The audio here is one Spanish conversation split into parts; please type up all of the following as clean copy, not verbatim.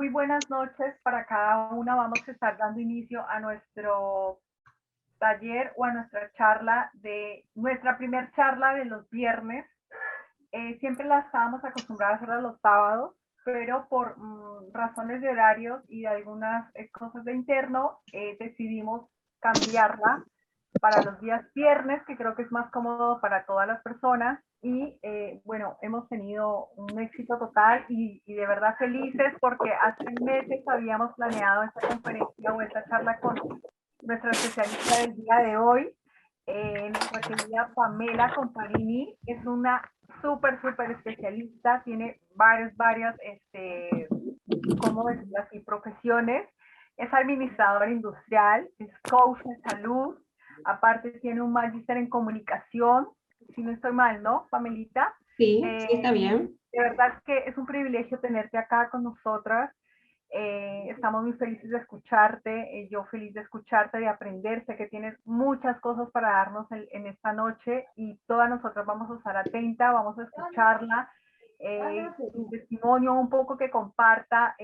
muy buenas noches para cada una. Vamos a estar dando inicio a nuestro taller o a nuestra charla de nuestra primer charla de los viernes. Siempre la estábamos acostumbrados a hacer los sábados, pero por razones de horarios y de algunas cosas de interno, decidimos cambiarla para los días viernes, que creo que es más cómodo para todas las personas. Y bueno, hemos tenido un éxito total y de verdad felices porque hace meses habíamos planeado esta conferencia o esta charla con nuestra especialista del día de hoy, nuestra querida Pamela Comparini. Es una súper especialista, tiene varias, ¿cómo decirlo así?, profesiones. Es administradora industrial, es coach de salud, aparte tiene un magíster en comunicación, si no estoy mal, ¿no, Pamelita? Sí, sí, está bien. De verdad es que es un privilegio tenerte acá con nosotras. Estamos muy felices de escucharte, yo feliz de escucharte, de aprender. Sé que tienes muchas cosas para darnos en esta noche y todas nosotras vamos a estar atentas, vamos a escucharla, su testimonio un poco que comparta,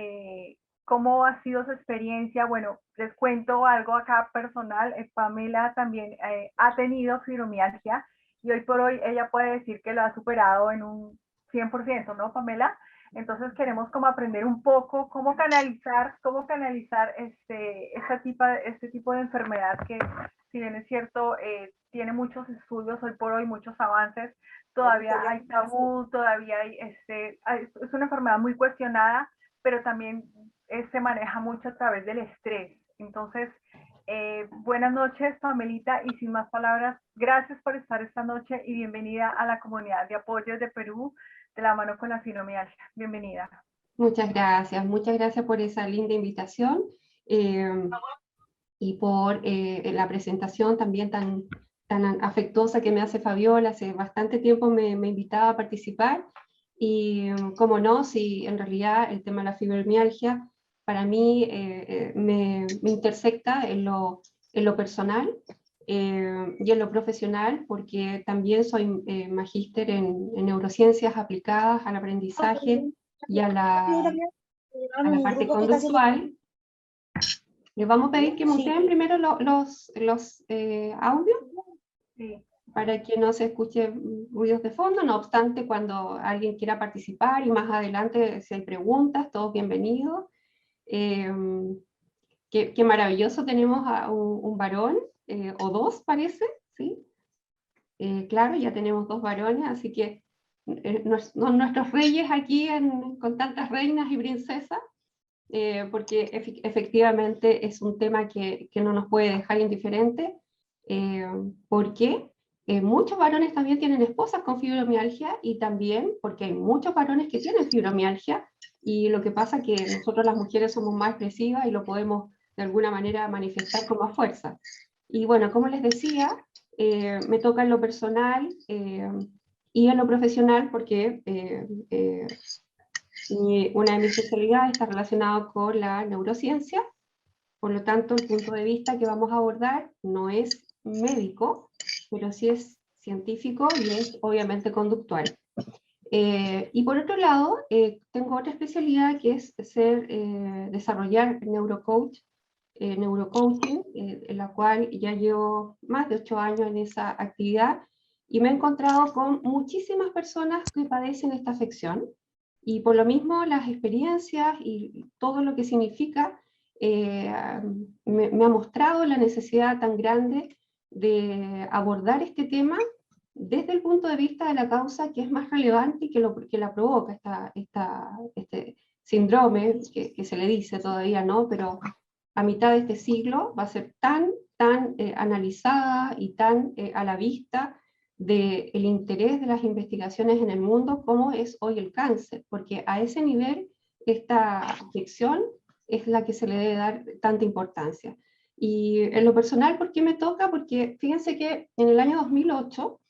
cómo ha sido su experiencia. Bueno, les cuento algo acá personal. Pamela también ha tenido fibromialgia y hoy por hoy ella puede decir que lo ha superado en un 100%, ¿no, Pamela? Entonces queremos como aprender un poco cómo canalizar este tipo de enfermedad que, si bien es cierto, tiene muchos estudios hoy por hoy, muchos avances, todavía hay tabú, todavía es una enfermedad muy cuestionada, pero también se maneja mucho a través del estrés. Entonces, buenas noches, Pamelita, y sin más palabras, gracias por estar esta noche y bienvenida a la comunidad de apoyo de Perú de la mano con la fibromialgia. Bienvenida. Muchas gracias por esa linda invitación eh, y por la presentación también tan afectuosa que me hace Fabiola. Hace bastante tiempo me invitaba a participar y, como no, si en realidad el tema de la fibromialgia para mí me intersecta en lo personal y en lo profesional, porque también soy magíster en neurociencias aplicadas al aprendizaje y a la parte conductual. Les vamos a pedir que muteen primero los audios Sí. para que no se escuchen ruidos de fondo. No obstante, cuando alguien quiera participar y más adelante, si hay preguntas, todos bienvenidos. Qué maravilloso, tenemos a un varón, o dos parece, ¿sí? Claro, ya tenemos dos varones, así que nuestros reyes aquí con tantas reinas y princesas, porque efectivamente es un tema que no nos puede dejar indiferente, porque muchos varones también tienen esposas con fibromialgia y también porque hay muchos varones que tienen fibromialgia, y lo que pasa es que nosotros las mujeres somos más expresivas y lo podemos de alguna manera manifestar con más fuerza. Y bueno, como les decía, me toca en lo personal y en lo profesional porque una de mis especialidades está relacionada con la neurociencia. Por lo tanto, el punto de vista que vamos a abordar no es médico, pero sí es científico y es obviamente conductual. Y por otro lado, tengo otra especialidad que es desarrollar neurocoaching, en la cual ya llevo más de 8 años en esa actividad y me he encontrado con muchísimas personas que padecen esta afección, y por lo mismo las experiencias y todo lo que significa me ha mostrado la necesidad tan grande de abordar este tema desde el punto de vista de la causa que es más relevante y que la provoca este síndrome que se le dice todavía, ¿no? Pero a mitad de este siglo va a ser tan analizada y tan a la vista del interés de las investigaciones en el mundo como es hoy el cáncer, porque a ese nivel esta afección es la que se le debe dar tanta importancia. Y en lo personal, ¿por qué me toca? Porque fíjense que en el año 2008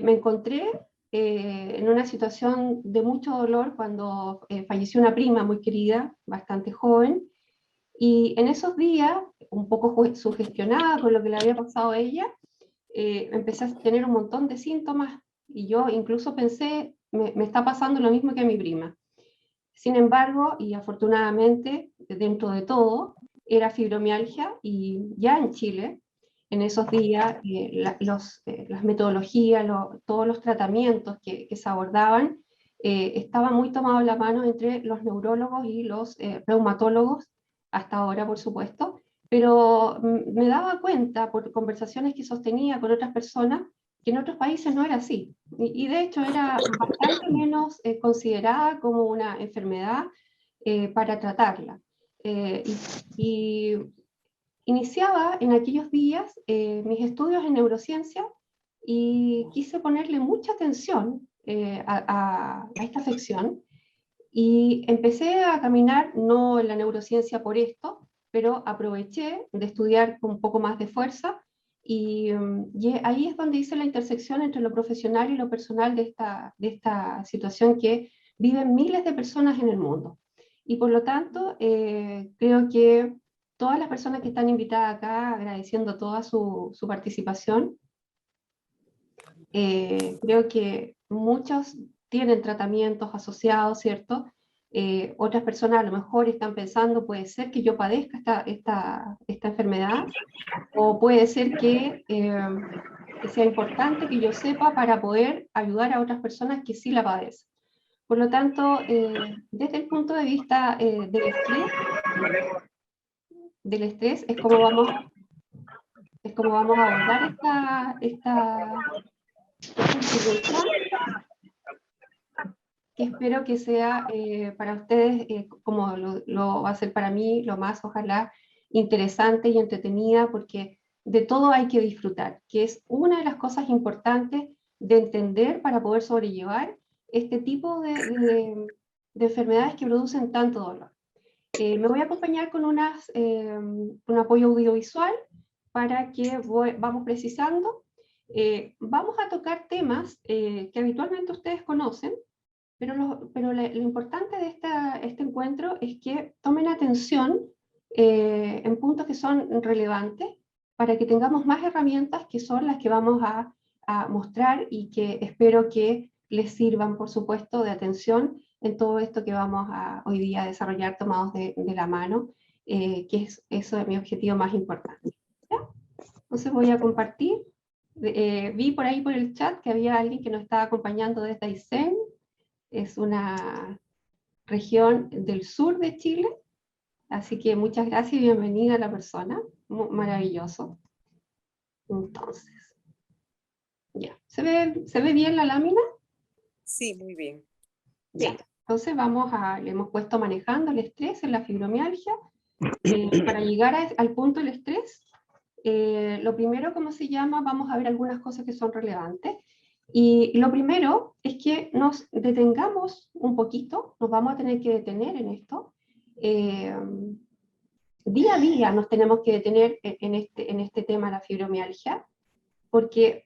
me encontré en una situación de mucho dolor cuando falleció una prima muy querida, bastante joven, y en esos días, un poco sugestionada con lo que le había pasado a ella, empecé a tener un montón de síntomas y yo incluso pensé, me está pasando lo mismo que a mi prima. Sin embargo, y afortunadamente, dentro de todo, era fibromialgia, y ya en Chile, en esos días, las metodologías, todos los tratamientos que se abordaban, estaba muy tomado la mano entre los neurólogos y los reumatólogos, hasta ahora por supuesto, pero me daba cuenta por conversaciones que sostenía con otras personas que en otros países no era así, y de hecho era bastante menos considerada como una enfermedad para tratarla. Y iniciaba en aquellos días mis estudios en neurociencia, y quise ponerle mucha atención a esta afección, y empecé a caminar, no en la neurociencia por esto, pero aproveché de estudiar con un poco más de fuerza, y ahí es donde hice la intersección entre lo profesional y lo personal de esta situación que viven miles de personas en el mundo. Y por lo tanto, creo que todas las personas que están invitadas acá, agradeciendo toda su participación, creo que muchos tienen tratamientos asociados, ¿cierto? Otras personas a lo mejor están pensando, puede ser que yo padezca esta enfermedad, o puede ser que sea importante que yo sepa para poder ayudar a otras personas que sí la padecen. Por lo tanto, desde el punto de vista del estrés es como vamos a abordar esta intervención, que espero que sea para ustedes, como lo va a ser para mí, lo más, ojalá, interesante y entretenida, porque de todo hay que disfrutar, que es una de las cosas importantes de entender para poder sobrellevar este tipo de enfermedades que producen tanto dolor. Me voy a acompañar con un apoyo audiovisual para que vamos precisando. Vamos a tocar temas que habitualmente ustedes conocen, pero lo importante de este encuentro es que tomen atención en puntos que son relevantes, para que tengamos más herramientas que son las que vamos a mostrar, y que espero que les sirvan, por supuesto, de atención en todo esto que vamos a hoy día desarrollar tomados de la mano, que eso es mi objetivo más importante. ¿Ya? Entonces voy a compartir. Vi por ahí por el chat que había alguien que nos estaba acompañando desde Aysén. Es una región del sur de Chile, así que muchas gracias y bienvenida a la persona, maravilloso. Entonces, ya, ¿se ve bien la lámina? Sí, muy bien. Ya, entonces le hemos puesto manejando el estrés en la fibromialgia. Para llegar al punto del estrés, lo primero, ¿cómo se llama? Vamos a ver algunas cosas que son relevantes. Y lo primero es que nos detengamos un poquito, nos vamos a tener que detener en esto. Día a día nos tenemos que detener en este tema de la fibromialgia, porque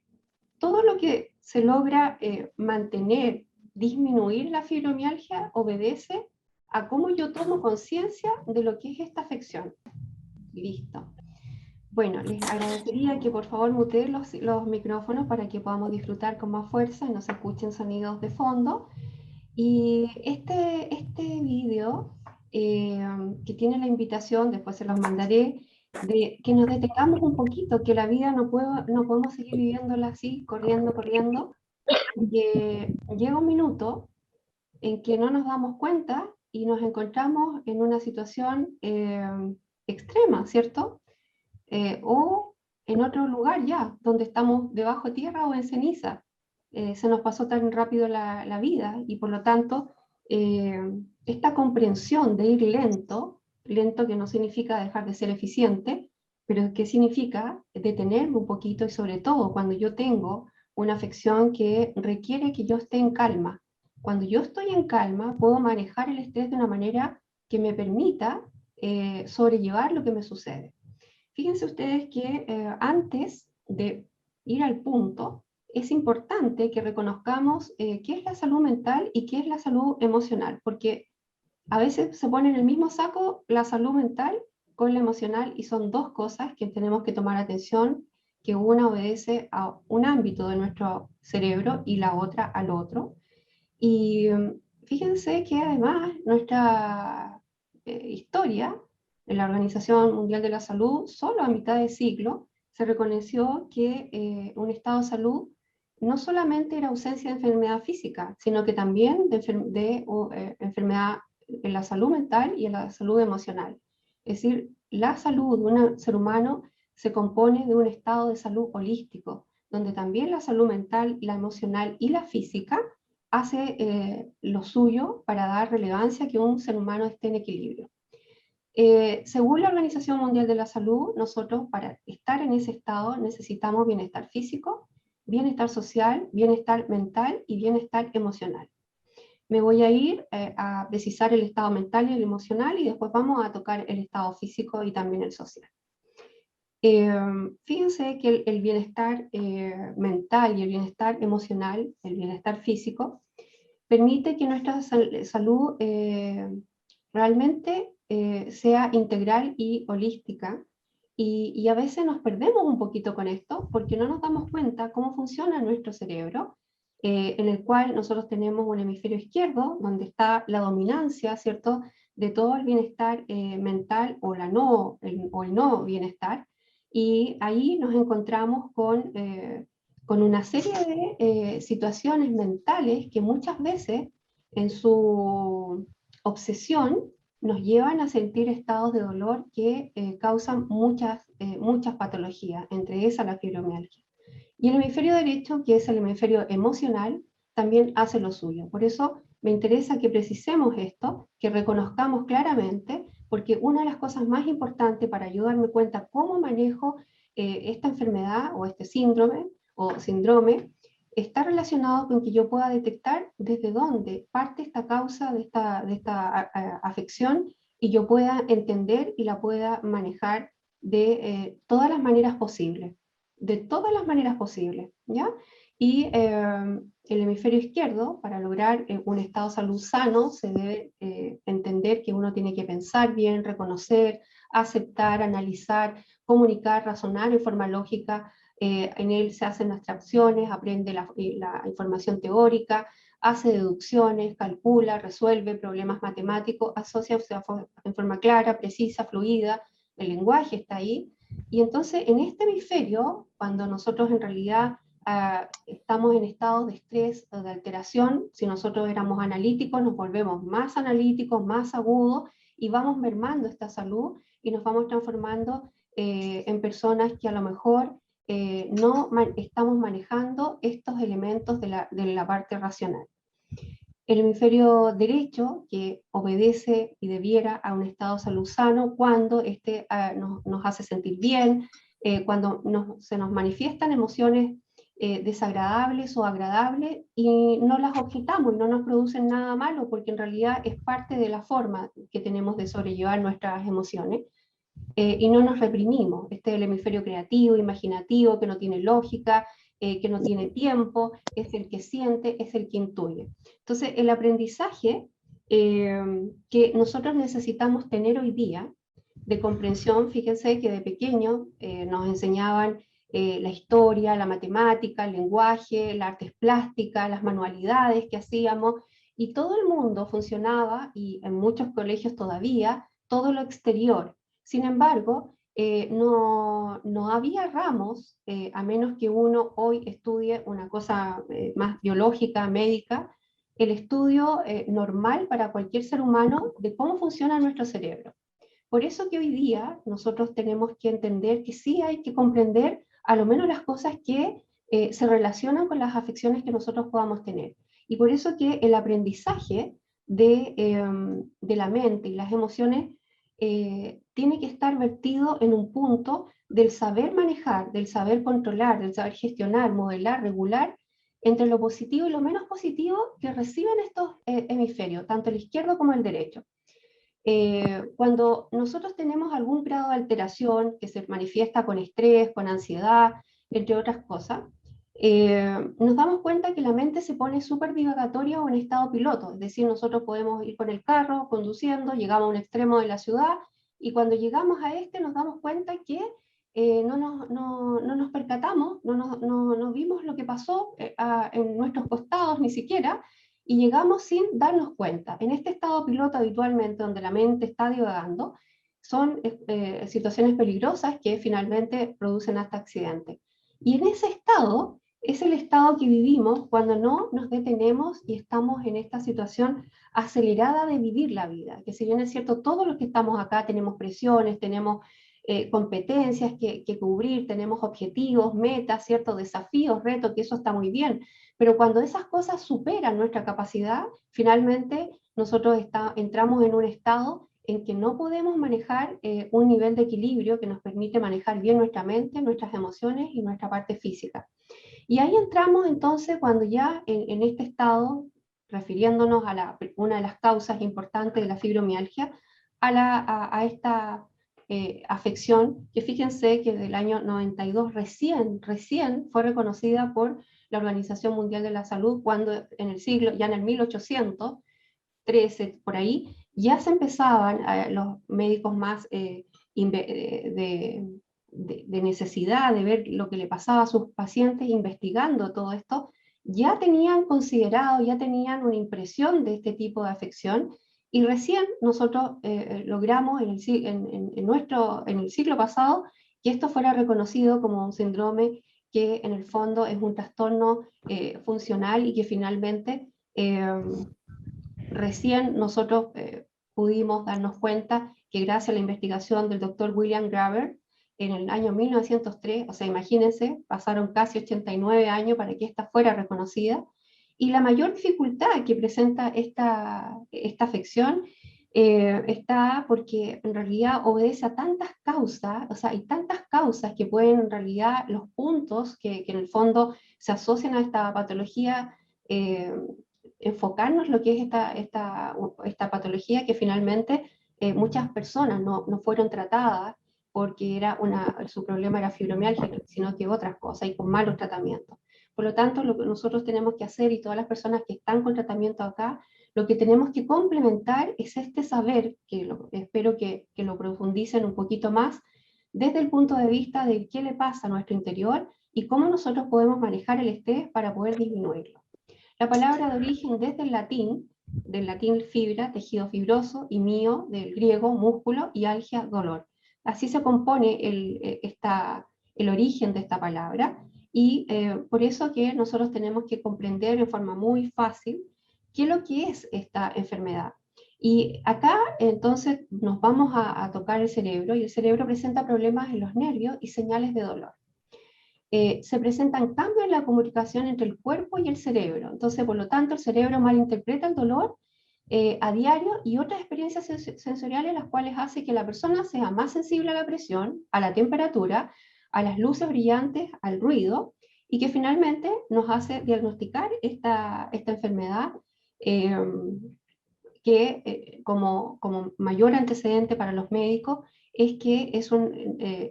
todo lo que se logra mantener, disminuir la fibromialgia, obedece a cómo yo tomo conciencia de lo que es esta afección. Listo. Bueno, les agradecería que por favor muteen los micrófonos para que podamos disfrutar con más fuerza y no se escuchen sonidos de fondo. Y este video, que tiene la invitación, después se los mandaré, de que nos detengamos un poquito, que la vida no podemos seguir viviéndola así, corriendo, corriendo, que llega un minuto en que no nos damos cuenta y nos encontramos en una situación extrema, ¿cierto? O en otro lugar ya, donde estamos debajo de tierra o en ceniza. Se nos pasó tan rápido la vida, y por lo tanto esta comprensión de ir lento, lento que no significa dejar de ser eficiente, pero que significa detenerme un poquito, y sobre todo cuando yo tengo una afección que requiere que yo esté en calma. Cuando yo estoy en calma, puedo manejar el estrés de una manera que me permita sobrellevar lo que me sucede. Fíjense ustedes que antes de ir al punto, es importante que reconozcamos qué es la salud mental y qué es la salud emocional, porque a veces se pone en el mismo saco la salud mental con la emocional, y son dos cosas que tenemos que tomar atención, que una obedece a un ámbito de nuestro cerebro y la otra al otro. Y fíjense que además nuestra historia en la Organización Mundial de la Salud, solo a mitad de siglo, se reconoció que un estado de salud no solamente era ausencia de enfermedad física, sino que también de enfermedad en la salud mental y en la salud emocional. Es decir, la salud de un ser humano se compone de un estado de salud holístico, donde también la salud mental, la emocional y la física hace lo suyo para dar relevancia a que un ser humano esté en equilibrio. Según la Organización Mundial de la Salud, nosotros para estar en ese estado necesitamos bienestar físico, bienestar social, bienestar mental y bienestar emocional. Me voy a ir a precisar el estado mental y el emocional y después vamos a tocar el estado físico y también el social. Fíjense que el bienestar mental y el bienestar emocional, el bienestar físico, permite que nuestra salud realmente sea integral y holística. Y a veces nos perdemos un poquito con esto porque no nos damos cuenta cómo funciona nuestro cerebro, en el cual nosotros tenemos un hemisferio izquierdo, donde está la dominancia, ¿cierto?, de todo el bienestar mental o el no bienestar, y ahí nos encontramos con una serie de situaciones mentales que muchas veces en su obsesión nos llevan a sentir estados de dolor que causan muchas patologías, entre esas la fibromialgia. Y el hemisferio derecho, que es el hemisferio emocional, también hace lo suyo. Por eso me interesa que precisemos esto, que reconozcamos claramente, porque una de las cosas más importantes para yo darme cuenta cómo manejo esta enfermedad o este síndrome está relacionado con que yo pueda detectar desde dónde parte esta causa de esta afección y yo pueda entender y la pueda manejar de todas las maneras posibles. De todas las maneras posibles, ¿ya? Y el hemisferio izquierdo, para lograr un estado de salud sano, se debe entender que uno tiene que pensar bien, reconocer, aceptar, analizar, comunicar, razonar en forma lógica. En él se hacen abstracciones, aprende la información teórica, hace deducciones, calcula, resuelve problemas matemáticos, asocia en forma clara, precisa, fluida, el lenguaje está ahí. Y entonces en este hemisferio, cuando nosotros en realidad estamos en estados de estrés o de alteración, si nosotros éramos analíticos, nos volvemos más analíticos, más agudos, y vamos mermando esta salud y nos vamos transformando en personas que a lo mejor no estamos manejando estos elementos de la parte racional. El hemisferio derecho, que obedece y debiera a un estado de salud sano cuando nos hace sentir bien, cuando se nos manifiestan emociones desagradables o agradables y no las objetamos y no nos producen nada malo porque en realidad es parte de la forma que tenemos de sobrellevar nuestras emociones. Y no nos reprimimos. Este es el hemisferio creativo, imaginativo, que no tiene lógica, que no tiene tiempo, es el que siente, es el que intuye. Entonces, el aprendizaje que nosotros necesitamos tener hoy día de comprensión, fíjense que de pequeño nos enseñaban la historia, la matemática, el lenguaje, las artes plásticas, las manualidades que hacíamos, y todo el mundo funcionaba, y en muchos colegios todavía, todo lo exterior. Sin embargo, no había ramos, a menos que uno hoy estudie una cosa más biológica, médica, el estudio normal para cualquier ser humano de cómo funciona nuestro cerebro. Por eso que hoy día nosotros tenemos que entender que sí hay que comprender a lo menos las cosas que se relacionan con las afecciones que nosotros podamos tener. Y por eso que el aprendizaje de la mente y las emociones tiene que estar vertido en un punto del saber manejar, del saber controlar, del saber gestionar, modelar, regular, entre lo positivo y lo menos positivo que reciben estos hemisferios, tanto el izquierdo como el derecho. Cuando nosotros tenemos algún grado de alteración que se manifiesta con estrés, con ansiedad, entre otras cosas, nos damos cuenta que la mente se pone súper divagatoria o en estado piloto, es decir, nosotros podemos ir con el carro conduciendo, llegamos a un extremo de la ciudad y cuando llegamos a nos damos cuenta que no nos percatamos, no vimos lo que pasó en nuestros costados ni siquiera, y llegamos sin darnos cuenta. En este estado piloto habitualmente, donde la mente está divagando, son situaciones peligrosas que finalmente producen hasta accidentes. Y en ese estado es el estado que vivimos cuando no nos detenemos y estamos en esta situación acelerada de vivir la vida, que si bien es cierto, todos los que estamos acá tenemos presiones, tenemos competencias que cubrir, tenemos objetivos, metas, ciertos desafíos, retos, que eso está muy bien, pero cuando esas cosas superan nuestra capacidad, finalmente nosotros entramos en un estado en que no podemos manejar un nivel de equilibrio que nos permite manejar bien nuestra mente, nuestras emociones y nuestra parte física. Y ahí entramos entonces cuando ya en este estado, refiriéndonos a una de las causas importantes de la fibromialgia, a esta afección, que fíjense que del año 92 recién fue reconocida por la Organización Mundial de la Salud, cuando en el siglo, ya en el 1813, por ahí, ya se empezaban los médicos más de necesidad de ver lo que le pasaba a sus pacientes, investigando todo esto, ya tenían considerado, ya tenían una impresión de este tipo de afección, y recién nosotros logramos en el siglo pasado que esto fuera reconocido como un síndrome que en el fondo es un trastorno funcional y que finalmente recién nosotros pudimos darnos cuenta que gracias a la investigación del doctor William Graber en el año 1903, o sea, imagínense, pasaron casi 89 años para que esta fuera reconocida, y la mayor dificultad que presenta esta afección está porque en realidad obedece a tantas causas, o sea, hay tantas causas que pueden en realidad los puntos que en el fondo se asocian a esta patología, enfocarnos lo que es esta patología que finalmente muchas personas no fueron tratadas porque su problema era fibromialgia, sino que otras cosas y con malos tratamientos. Por lo tanto, lo que nosotros tenemos que hacer, y todas las personas que están con tratamiento acá, lo que tenemos que complementar es este saber, espero que lo profundicen un poquito más, desde el punto de vista de qué le pasa a nuestro interior y cómo nosotros podemos manejar el estrés para poder disminuirlo. La palabra de origen desde del latín fibra, tejido fibroso, y mío, del griego músculo, y algia, dolor. Así se compone el origen de esta palabra, y por eso que nosotros tenemos que comprender en forma muy fácil qué es lo que es esta enfermedad. Y acá entonces nos vamos a tocar el cerebro, y el cerebro presenta problemas en los nervios y señales de dolor. Se presentan cambios en la comunicación entre el cuerpo y el cerebro. Entonces, por lo tanto, el cerebro malinterpreta el dolor a diario y otras experiencias sensoriales, las cuales hace que la persona sea más sensible a la presión, a la temperatura, a las luces brillantes, al ruido, y que finalmente nos hace diagnosticar esta enfermedad que como mayor antecedente para los médicos es que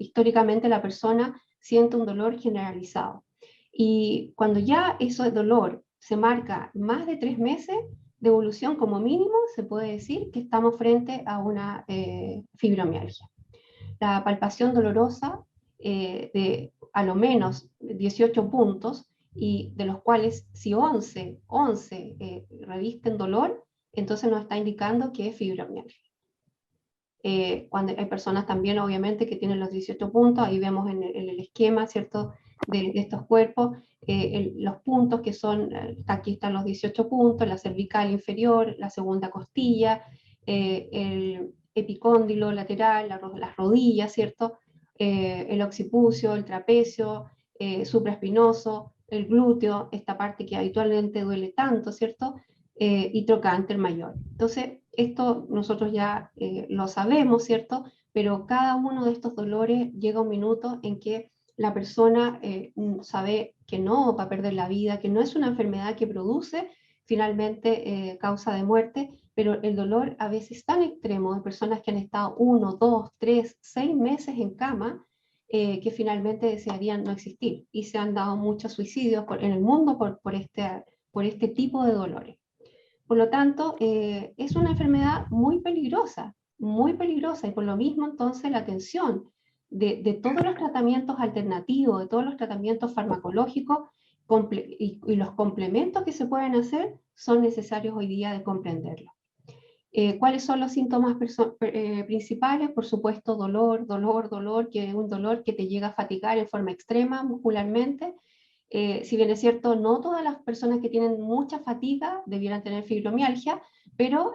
históricamente la persona siente un dolor generalizado. Y cuando ya ese dolor se marca más de 3 meses de evolución como mínimo, se puede decir que estamos frente a una fibromialgia. La palpación dolorosa de a lo menos 18 puntos, y de los cuales si 11 revisten dolor, entonces nos está indicando que es fibromialgia. Cuando hay personas también, obviamente, que tienen los 18 puntos, ahí vemos en el esquema, ¿cierto?, de estos cuerpos, los puntos que son, aquí están los 18 puntos, la cervical inferior, la segunda costilla, el epicóndilo lateral, las rodillas, ¿cierto?, el occipucio, el trapecio, supraespinoso, el glúteo, esta parte que habitualmente duele tanto, ¿cierto?, y trocánter mayor. Entonces, esto nosotros ya lo sabemos, ¿cierto? Pero cada uno de estos dolores llega un minuto en que la persona sabe que no va a perder la vida, que no es una enfermedad que produce finalmente causa de muerte, pero el dolor a veces es tan extremo de personas que han estado 1, 2, 3, 6 meses en cama, que finalmente desearían no existir, y se han dado muchos suicidios en el mundo por este tipo de dolores. Por lo tanto, es una enfermedad muy peligrosa, y por lo mismo entonces la atención de todos los tratamientos alternativos, de todos los tratamientos farmacológicos, y los complementos que se pueden hacer son necesarios hoy día de comprenderlo. ¿Cuáles son los síntomas principales? Por supuesto, dolor, que es un dolor que te llega a fatigar en forma extrema muscularmente. Si bien es cierto, no todas las personas que tienen mucha fatiga debieran tener fibromialgia, pero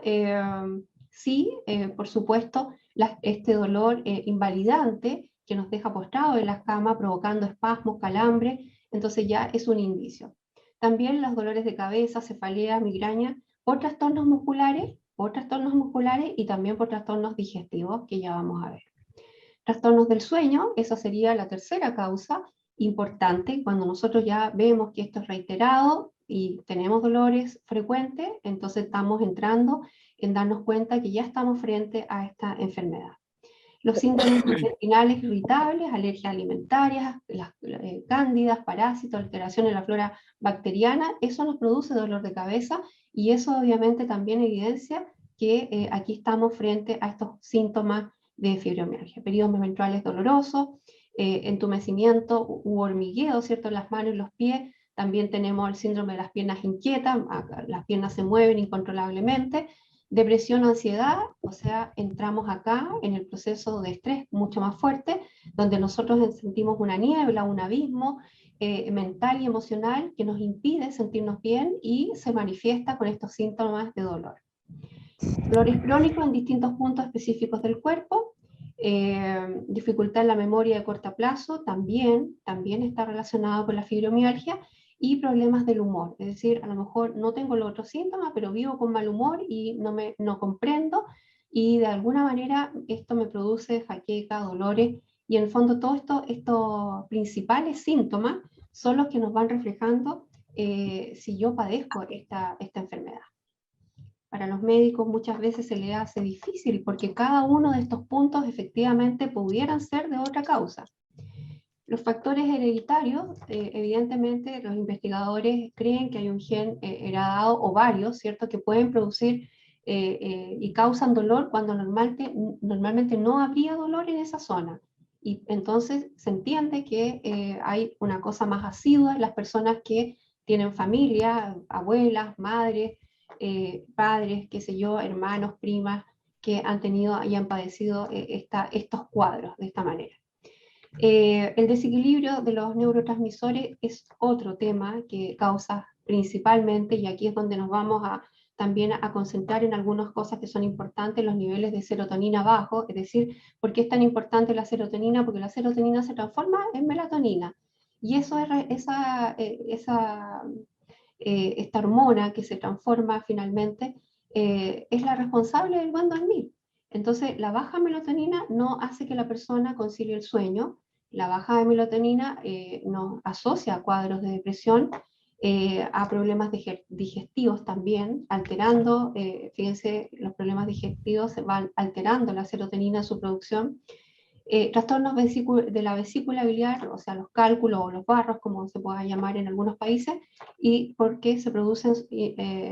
sí, por supuesto, este dolor invalidante que nos deja postrados en la cama provocando espasmos, calambre, entonces ya es un indicio. También los dolores de cabeza, cefalea, migraña, por trastornos musculares y también por trastornos digestivos, que ya vamos a ver. Trastornos del sueño, esa sería la tercera causa importante. Cuando nosotros ya vemos que esto es reiterado y tenemos dolores frecuentes, entonces estamos entrando en darnos cuenta que ya estamos frente a esta enfermedad. Los síntomas intestinales irritables, alergias alimentarias, las cándidas, parásitos, alteración en la flora bacteriana, eso nos produce dolor de cabeza y eso obviamente también evidencia que aquí estamos frente a estos síntomas de fibromialgia. Periodos menstruales dolorosos, entumecimiento u hormigueo, ¿cierto?, en las manos y los pies. También tenemos el síndrome de las piernas inquietas, las piernas se mueven incontrolablemente. Depresión o ansiedad, o sea, entramos acá en el proceso de estrés mucho más fuerte, donde nosotros sentimos una niebla, un abismo mental y emocional que nos impide sentirnos bien y se manifiesta con estos síntomas de dolor. Dolores crónicos en distintos puntos específicos del cuerpo, dificultad en la memoria de corto plazo, también está relacionado con la fibromialgia, y problemas del humor, es decir, a lo mejor no tengo los otros síntomas, pero vivo con mal humor y no comprendo, y de alguna manera esto me produce jaqueca, dolores, y en el fondo todos estos principales síntomas son los que nos van reflejando si yo padezco esta enfermedad. Para los médicos muchas veces se les hace difícil porque cada uno de estos puntos efectivamente pudieran ser de otra causa. Los factores hereditarios, evidentemente los investigadores creen que hay un gen heredado o varios, ¿cierto?, que pueden producir y causan dolor cuando normalmente no habría dolor en esa zona. Y entonces se entiende que hay una cosa más asidua en las personas que tienen familia, abuelas, madres, padres, qué sé yo, hermanos, primas, que han tenido y han padecido estos cuadros de esta manera. El desequilibrio de los neurotransmisores es otro tema que causa principalmente, y aquí es donde nos vamos también a concentrar en algunas cosas que son importantes, los niveles de serotonina bajos, es decir, ¿por qué es tan importante la serotonina? Porque la serotonina se transforma en melatonina, y eso es esta hormona que se transforma finalmente, es la responsable del buen dormir. Entonces, la baja melatonina no hace que la persona concilie el sueño. La baja de melatonina nos asocia a cuadros de depresión, a problemas digestivos también, alterando, fíjense, los problemas digestivos se van alterando la serotonina en su producción. Trastornos de la vesícula biliar, o sea, los cálculos o los barros, como se pueda llamar en algunos países, y porque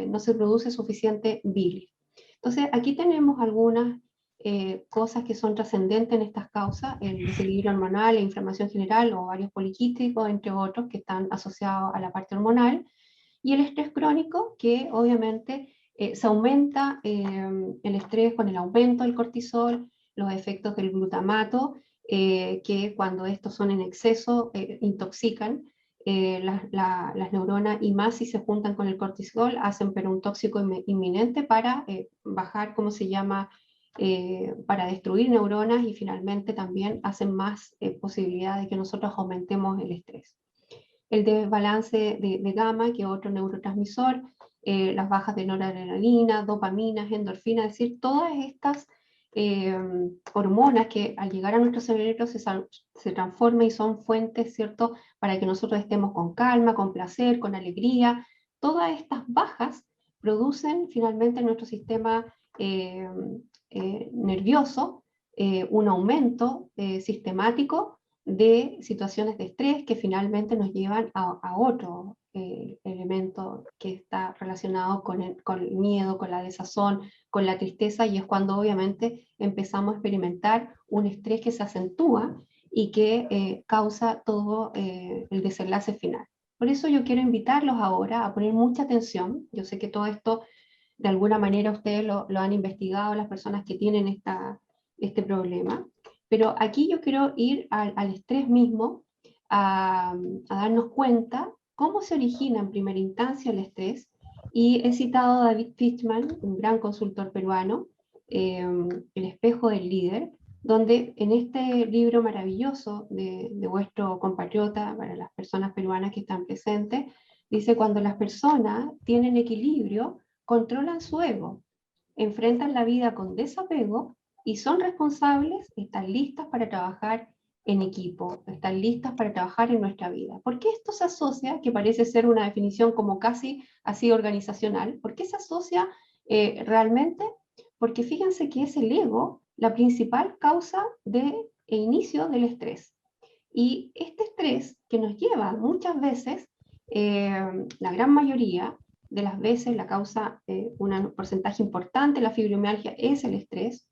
no se produce suficiente bilis. Entonces, aquí tenemos algunas cosas que son trascendentes en estas causas: el desequilibrio hormonal, la inflamación general, ovarios poliquísticos, entre otros, que están asociados a la parte hormonal, y el estrés crónico, que obviamente se aumenta el estrés con el aumento del cortisol, los efectos del glutamato, que cuando estos son en exceso intoxican las neuronas, y más si se juntan con el cortisol, hacen pero un tóxico inminente para bajar, ¿cómo se llama?, para destruir neuronas, y finalmente también hacen más posibilidad de que nosotros aumentemos el estrés. El desbalance de gamma, que es otro neurotransmisor, las bajas de noradrenalina, dopaminas, endorfinas, es decir, todas estas hormonas que al llegar a nuestro cerebro se transforman y son fuentes, ¿cierto?, para que nosotros estemos con calma, con placer, con alegría. Todas estas bajas producen finalmente en nuestro sistema nervioso un aumento sistemático de situaciones de estrés que finalmente nos llevan a otro elemento que está relacionado con el miedo, con la desazón, con la tristeza, y es cuando obviamente empezamos a experimentar un estrés que se acentúa y que causa todo el desenlace final. Por eso yo quiero invitarlos ahora a poner mucha atención. Yo sé que todo esto, de alguna manera, ustedes lo han investigado, las personas que tienen este problema, pero aquí yo quiero ir al estrés mismo, a darnos cuenta cómo se origina en primera instancia el estrés. Y he citado a David Fichtman, un gran consultor peruano, El espejo del líder, donde en este libro maravilloso de vuestro compatriota, para las personas peruanas que están presentes, dice: cuando las personas tienen equilibrio, controlan su ego, enfrentan la vida con desapego y son responsables, están listas para trabajar en equipo, están listas para trabajar en nuestra vida. ¿Por qué esto se asocia, que parece ser una definición como casi así organizacional? ¿Por qué se asocia realmente? Porque fíjense que es el ego la principal causa e inicio del estrés. Y este estrés que nos lleva muchas veces, la gran mayoría de las veces, la causa, un porcentaje importante de la fibromialgia es el estrés.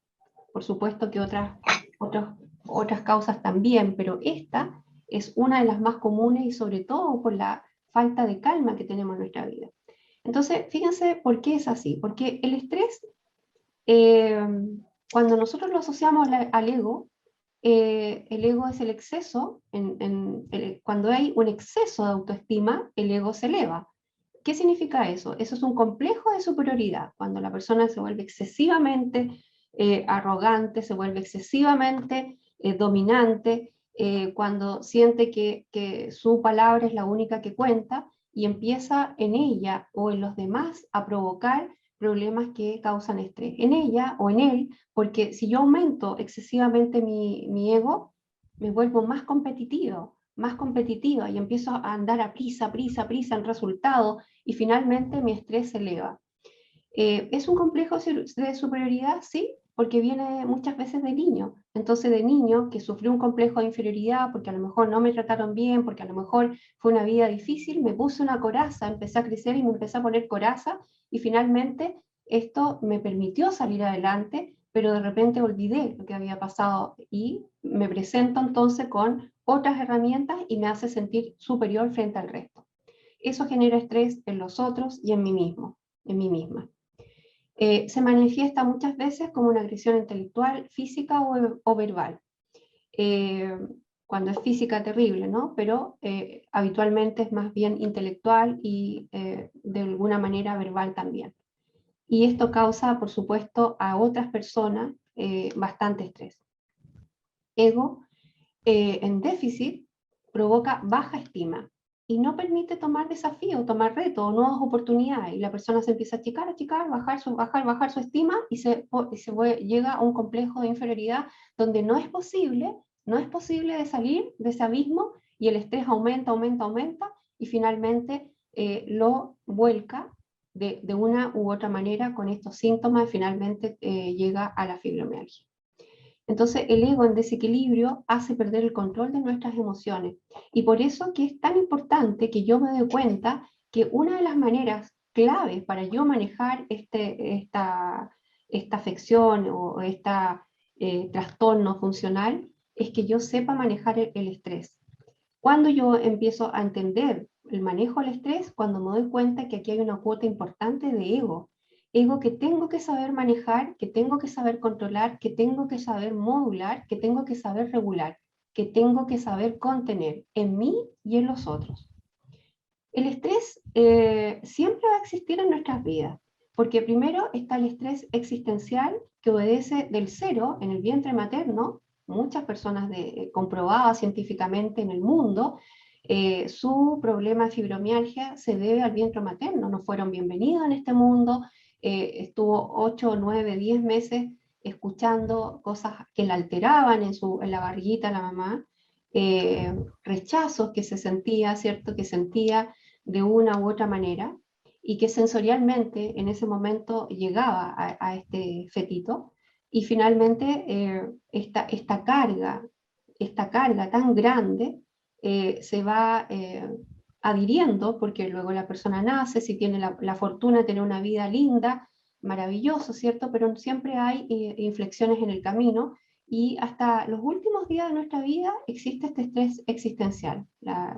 Por supuesto que otras causas también, pero esta es una de las más comunes y sobre todo por la falta de calma que tenemos en nuestra vida. Entonces, fíjense por qué es así. Porque el estrés, cuando nosotros lo asociamos al ego, el ego es el exceso, cuando hay un exceso de autoestima, el ego se eleva. ¿Qué significa eso? Eso es un complejo de superioridad, cuando la persona se vuelve excesivamente arrogante, se vuelve excesivamente dominante, cuando siente que su palabra es la única que cuenta y empieza en ella o en los demás a provocar problemas que causan estrés, en ella o en él, porque si yo aumento excesivamente mi ego, me vuelvo más competitiva y empiezo a andar a prisa en resultado y finalmente mi estrés se eleva. ¿Es un complejo de superioridad? Sí, porque viene muchas veces de niño. Entonces, de niño que sufrió un complejo de inferioridad porque a lo mejor no me trataron bien, porque a lo mejor fue una vida difícil, me puse una coraza, empecé a crecer y me empecé a poner coraza y finalmente esto me permitió salir adelante, pero de repente olvidé lo que había pasado y me presento entonces con otras herramientas y me hace sentir superior frente al resto. Eso genera estrés en los otros y en mí mismo, en mí misma. Se manifiesta muchas veces como una agresión intelectual, física o verbal. Cuando es física, terrible, ¿no? Pero habitualmente es más bien intelectual y de alguna manera verbal también. Y esto causa, por supuesto, a otras personas bastante estrés. Ego en déficit provoca baja estima y no permite tomar desafíos, tomar retos, nuevas oportunidades, y la persona se empieza a achicar, bajar su estima y llega a un complejo de inferioridad donde no es posible de salir de ese abismo y el estrés aumenta y finalmente lo vuelca de una u otra manera con estos síntomas y finalmente llega a la fibromialgia. Entonces el ego en desequilibrio hace perder el control de nuestras emociones. Y por eso que es tan importante que yo me dé cuenta que una de las maneras claves para yo manejar esta afección o este trastorno funcional es que yo sepa manejar el estrés. Cuando yo empiezo a entender el manejo del estrés, cuando me doy cuenta que aquí hay una cuota importante de ego que tengo que saber manejar, que tengo que saber controlar, que tengo que saber modular, que tengo que saber regular, que tengo que saber contener en mí y en los otros. El estrés siempre va a existir en nuestras vidas, porque primero está el estrés existencial que obedece del cero en el vientre materno. Muchas personas comprobadas científicamente en el mundo, su problema de fibromialgia se debe al vientre materno. No fueron bienvenidos en este mundo, estuvo 8, 9, 10 meses escuchando cosas que la alteraban en la barriguita de la mamá, rechazos que se sentía, ¿cierto? Que sentía de una u otra manera y que sensorialmente en ese momento llegaba a este fetito y finalmente esta carga tan grande se va adhiriendo porque luego la persona nace, si tiene la fortuna de tener una vida linda, maravilloso, ¿cierto? Pero siempre hay inflexiones en el camino y hasta los últimos días de nuestra vida existe este estrés existencial.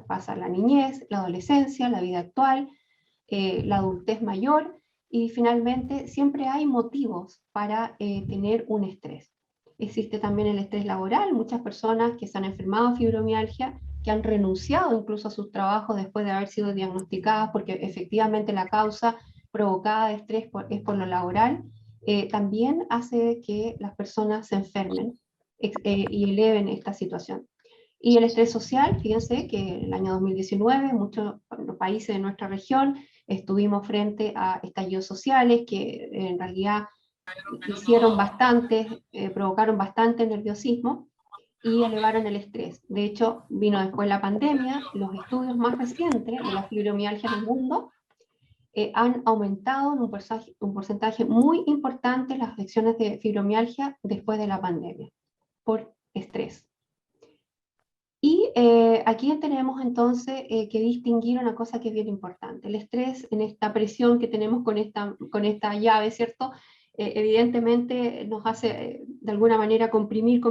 Pasa la niñez, la adolescencia, la vida actual, la adultez mayor, y finalmente siempre hay motivos para tener un estrés. Existe también el estrés laboral, muchas personas que se han enfermado de fibromialgia, que han renunciado incluso a sus trabajos después de haber sido diagnosticadas, porque efectivamente la causa provocada de estrés es por lo laboral, también hace que las personas se enfermen y eleven esta situación. Y el estrés social, fíjense que en el año 2019 muchos países de nuestra región estuvimos frente a estallidos sociales que en realidad hicieron bastante, provocaron bastante nerviosismo y elevaron el estrés. De hecho, vino después la pandemia, los estudios más recientes de la fibromialgia en el mundo han aumentado en un porcentaje muy importante las afecciones de fibromialgia después de la pandemia, por estrés. Y aquí tenemos entonces que distinguir una cosa que es bien importante. El estrés, en esta presión que tenemos con esta llave, ¿cierto? Evidentemente nos hace de alguna manera comprimir,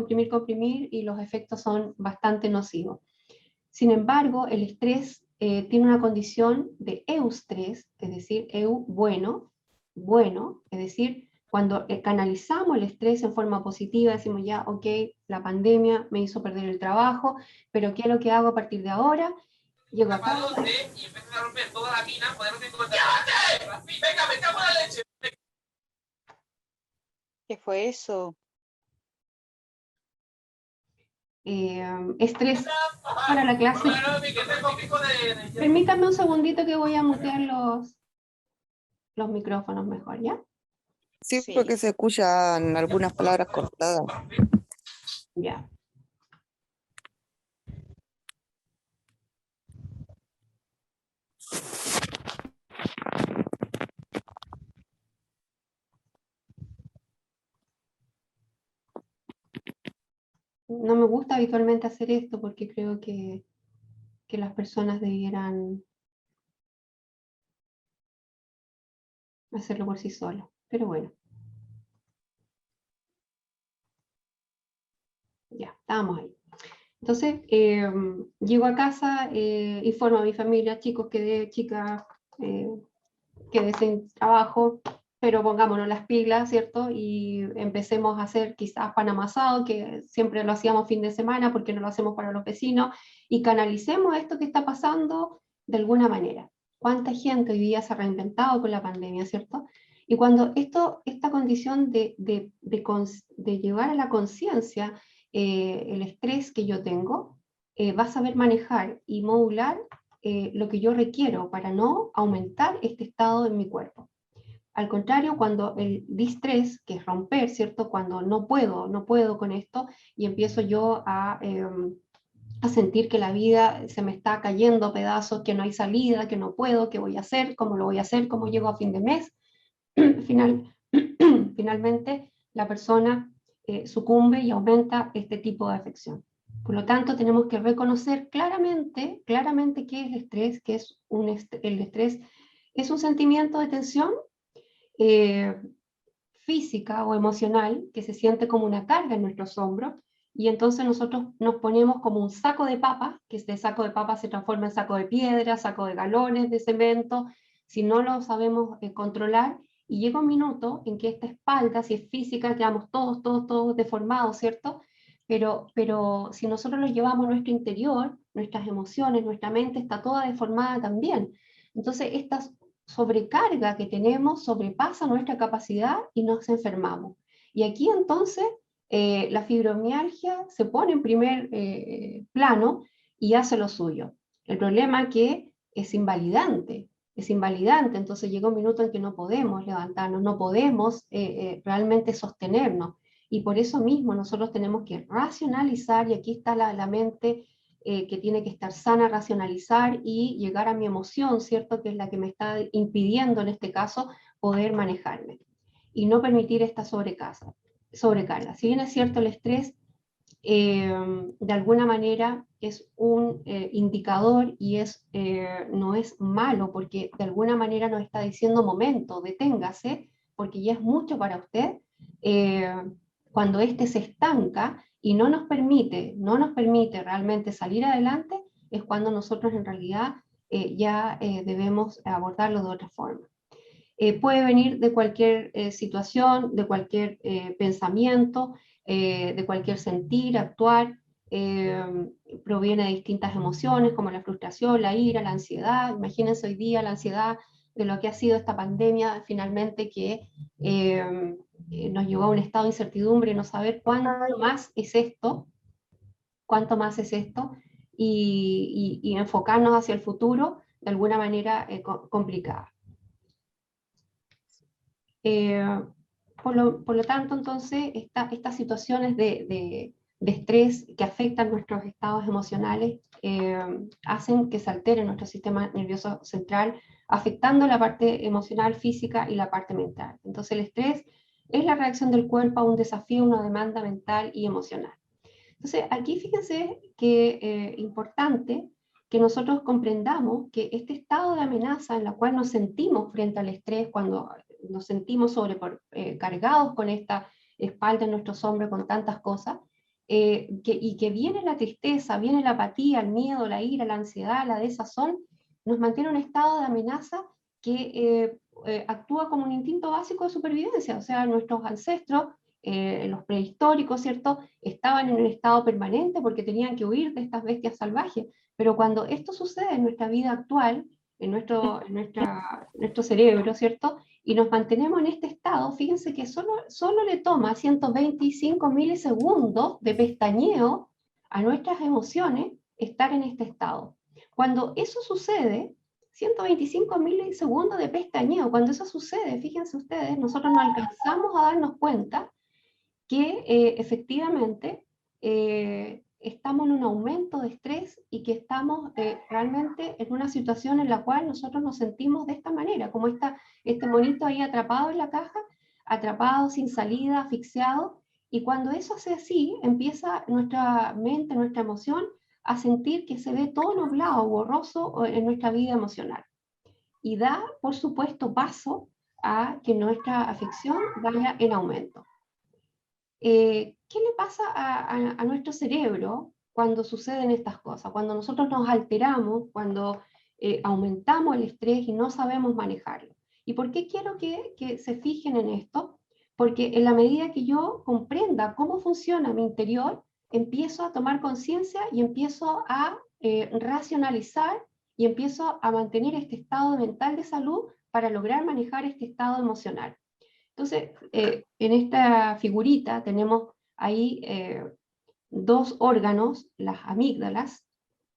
y los efectos son bastante nocivos. Sin embargo, el estrés tiene una condición de eustrés, es decir, eu bueno, es decir, cuando canalizamos el estrés en forma positiva, decimos ya, ok, la pandemia me hizo perder el trabajo, pero ¿qué es lo que hago a partir de ahora? Llego a casa. Y empiezan a romper toda la mina, poder ¡llévate! ¡Venga, venga, por la leche! ¿Qué fue eso? Estrés para la clase. Permítanme un segundito que voy a mutear los micrófonos mejor, ¿ya? Sí, Sí. porque se escuchan algunas palabras cortadas. Ya. No me gusta habitualmente hacer esto porque creo que las personas debieran hacerlo por sí solos. Pero bueno. Ya, estábamos ahí. Entonces, llego a casa, informo a mi familia, chicos, chicas, quedé sin trabajo, pero pongámonos las pilas, ¿cierto? Y empecemos a hacer quizás pan amasado, que siempre lo hacíamos fin de semana, porque no lo hacemos para los vecinos, y canalicemos esto que está pasando de alguna manera. ¿Cuánta gente hoy día se ha reinventado con la pandemia, ¿cierto? Y cuando esta condición de llevar a la conciencia el estrés que yo tengo, va a saber manejar y modular lo que yo requiero para no aumentar este estado en mi cuerpo. Al contrario, cuando el distrés, que es romper, ¿cierto? Cuando no puedo con esto y empiezo yo a sentir que la vida se me está cayendo a pedazos, que no hay salida, que no puedo, qué voy a hacer, cómo lo voy a hacer, cómo llego a fin de mes, finalmente la persona sucumbe y aumenta este tipo de afección. Por lo tanto, tenemos que reconocer claramente qué es el estrés, que es el estrés es un sentimiento de tensión física o emocional que se siente como una carga en nuestros hombros, y entonces nosotros nos ponemos como un saco de papas, que este saco de papas se transforma en saco de piedra, saco de galones de cemento, si no lo sabemos controlar, y llega un minuto en que esta espalda, si es física, quedamos todos deformados, ¿cierto? Pero si nosotros lo llevamos a nuestro interior, nuestras emociones, nuestra mente está toda deformada también. Entonces, estas sobrecarga que tenemos sobrepasa nuestra capacidad y nos enfermamos. Y aquí entonces la fibromialgia se pone en primer plano y hace lo suyo. El problema es que es invalidante, entonces llega un minuto en que no podemos levantarnos, no podemos realmente sostenernos. Y por eso mismo nosotros tenemos que racionalizar, y aquí está la mente que tiene que estar sana, racionalizar y llegar a mi emoción, ¿cierto? Que es la que me está impidiendo en este caso poder manejarme y no permitir esta sobrecarga. Si bien es cierto, el estrés de alguna manera es un indicador y no es malo, porque de alguna manera nos está diciendo momento, deténgase, porque ya es mucho para usted. Cuando este se estanca y no nos permite realmente salir adelante, es cuando nosotros en realidad ya debemos abordarlo de otra forma. Puede venir de cualquier situación, de cualquier pensamiento, de cualquier sentir, actuar, proviene de distintas emociones como la frustración, la ira, la ansiedad. Imagínense hoy día la ansiedad de lo que ha sido esta pandemia finalmente, que nos llevó a un estado de incertidumbre, no saber cuánto más es esto, y enfocarnos hacia el futuro de alguna manera complicada. Por lo tanto, entonces, estas situaciones de estrés que afectan nuestros estados emocionales hacen que se altere nuestro sistema nervioso central, afectando la parte emocional, física y la parte mental. Entonces, el estrés es la reacción del cuerpo a un desafío, una demanda mental y emocional. Entonces, aquí fíjense que importante que nosotros comprendamos que este estado de amenaza en la cual nos sentimos frente al estrés, cuando nos sentimos cargados con esta espalda en nuestros hombros con tantas cosas, y que viene la tristeza, viene la apatía, el miedo, la ira, la ansiedad, la desazón, nos mantiene en un estado de amenaza que actúa como un instinto básico de supervivencia. O sea, nuestros ancestros, los prehistóricos, ¿cierto?, estaban en un estado permanente porque tenían que huir de estas bestias salvajes. Pero cuando esto sucede en nuestra vida actual, en nuestro cerebro, ¿cierto?, y nos mantenemos en este estado, fíjense que solo le toma 125 milisegundos de pestañeo a nuestras emociones estar en este estado. Cuando eso sucede, 125 milisegundos de pestañeo, cuando eso sucede, fíjense ustedes, nosotros no alcanzamos a darnos cuenta que efectivamente estamos en un aumento de estrés y que estamos realmente en una situación en la cual nosotros nos sentimos de esta manera, como este monito ahí atrapado en la caja, atrapado, sin salida, asfixiado, y cuando eso hace así, empieza nuestra mente, nuestra emoción, a sentir que se ve todo nublado, borroso en nuestra vida emocional. Y da, por supuesto, paso a que nuestra afección vaya en aumento. ¿Qué le pasa a nuestro cerebro cuando suceden estas cosas? Cuando nosotros nos alteramos, cuando aumentamos el estrés y no sabemos manejarlo. ¿Y por qué quiero que se fijen en esto? Porque en la medida que yo comprenda cómo funciona mi interior, empiezo a tomar conciencia y empiezo a racionalizar y empiezo a mantener este estado mental de salud para lograr manejar este estado emocional. Entonces, en esta figurita tenemos ahí dos órganos, las amígdalas,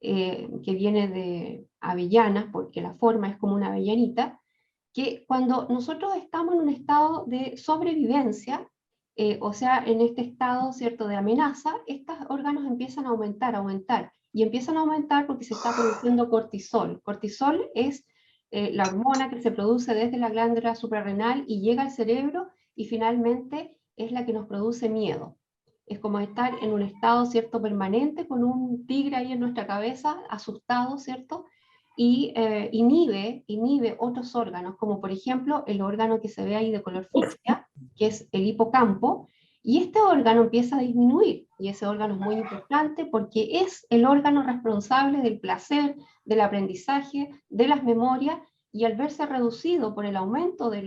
que viene de avellanas, porque la forma es como una avellanita, que cuando nosotros estamos en un estado de sobrevivencia, o sea, en este estado, ¿cierto?, de amenaza, estos órganos empiezan a aumentar, y empiezan a aumentar porque se está produciendo cortisol. Cortisol es la hormona que se produce desde la glándula suprarrenal y llega al cerebro, y finalmente es la que nos produce miedo. Es como estar en un estado, ¿cierto?, permanente, con un tigre ahí en nuestra cabeza, asustado, ¿cierto?, y inhibe otros órganos, como por ejemplo el órgano que se ve ahí de color fucsia, que es el hipocampo, y este órgano empieza a disminuir, y ese órgano es muy importante porque es el órgano responsable del placer, del aprendizaje, de las memorias, y al verse reducido por el aumento de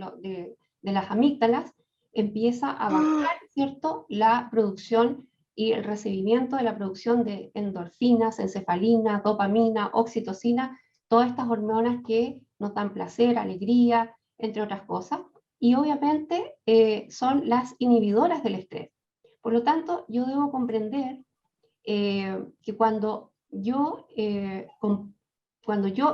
las amígdalas, empieza a bajar, ¿cierto?, la producción y el recibimiento de la producción de endorfinas, encefalina, dopamina, oxitocina, todas estas hormonas que nos dan placer, alegría, entre otras cosas, y obviamente son las inhibidoras del estrés. Por lo tanto, yo debo comprender que cuando yo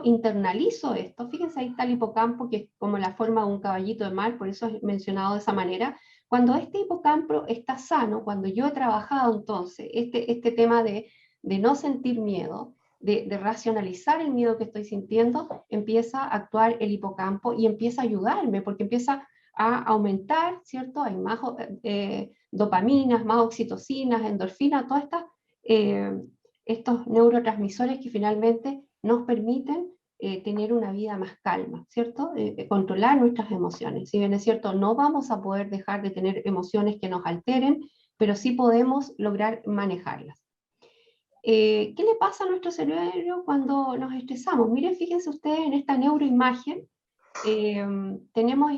internalizo esto, fíjense, ahí está el hipocampo, que es como la forma de un caballito de mar, por eso es mencionado de esa manera. Cuando este hipocampo está sano, cuando yo he trabajado entonces este tema de no sentir miedo, de racionalizar el miedo que estoy sintiendo, empieza a actuar el hipocampo y empieza a ayudarme, porque empieza a aumentar, ¿cierto? Hay más dopaminas, más oxitocinas, endorfinas, todas estos neurotransmisores que finalmente nos permiten tener una vida más calma, ¿cierto? Controlar nuestras emociones. Si bien es cierto, no vamos a poder dejar de tener emociones que nos alteren, pero sí podemos lograr manejarlas. ¿Qué le pasa a nuestro cerebro cuando nos estresamos? Miren, fíjense ustedes en esta neuroimagen. Tenemos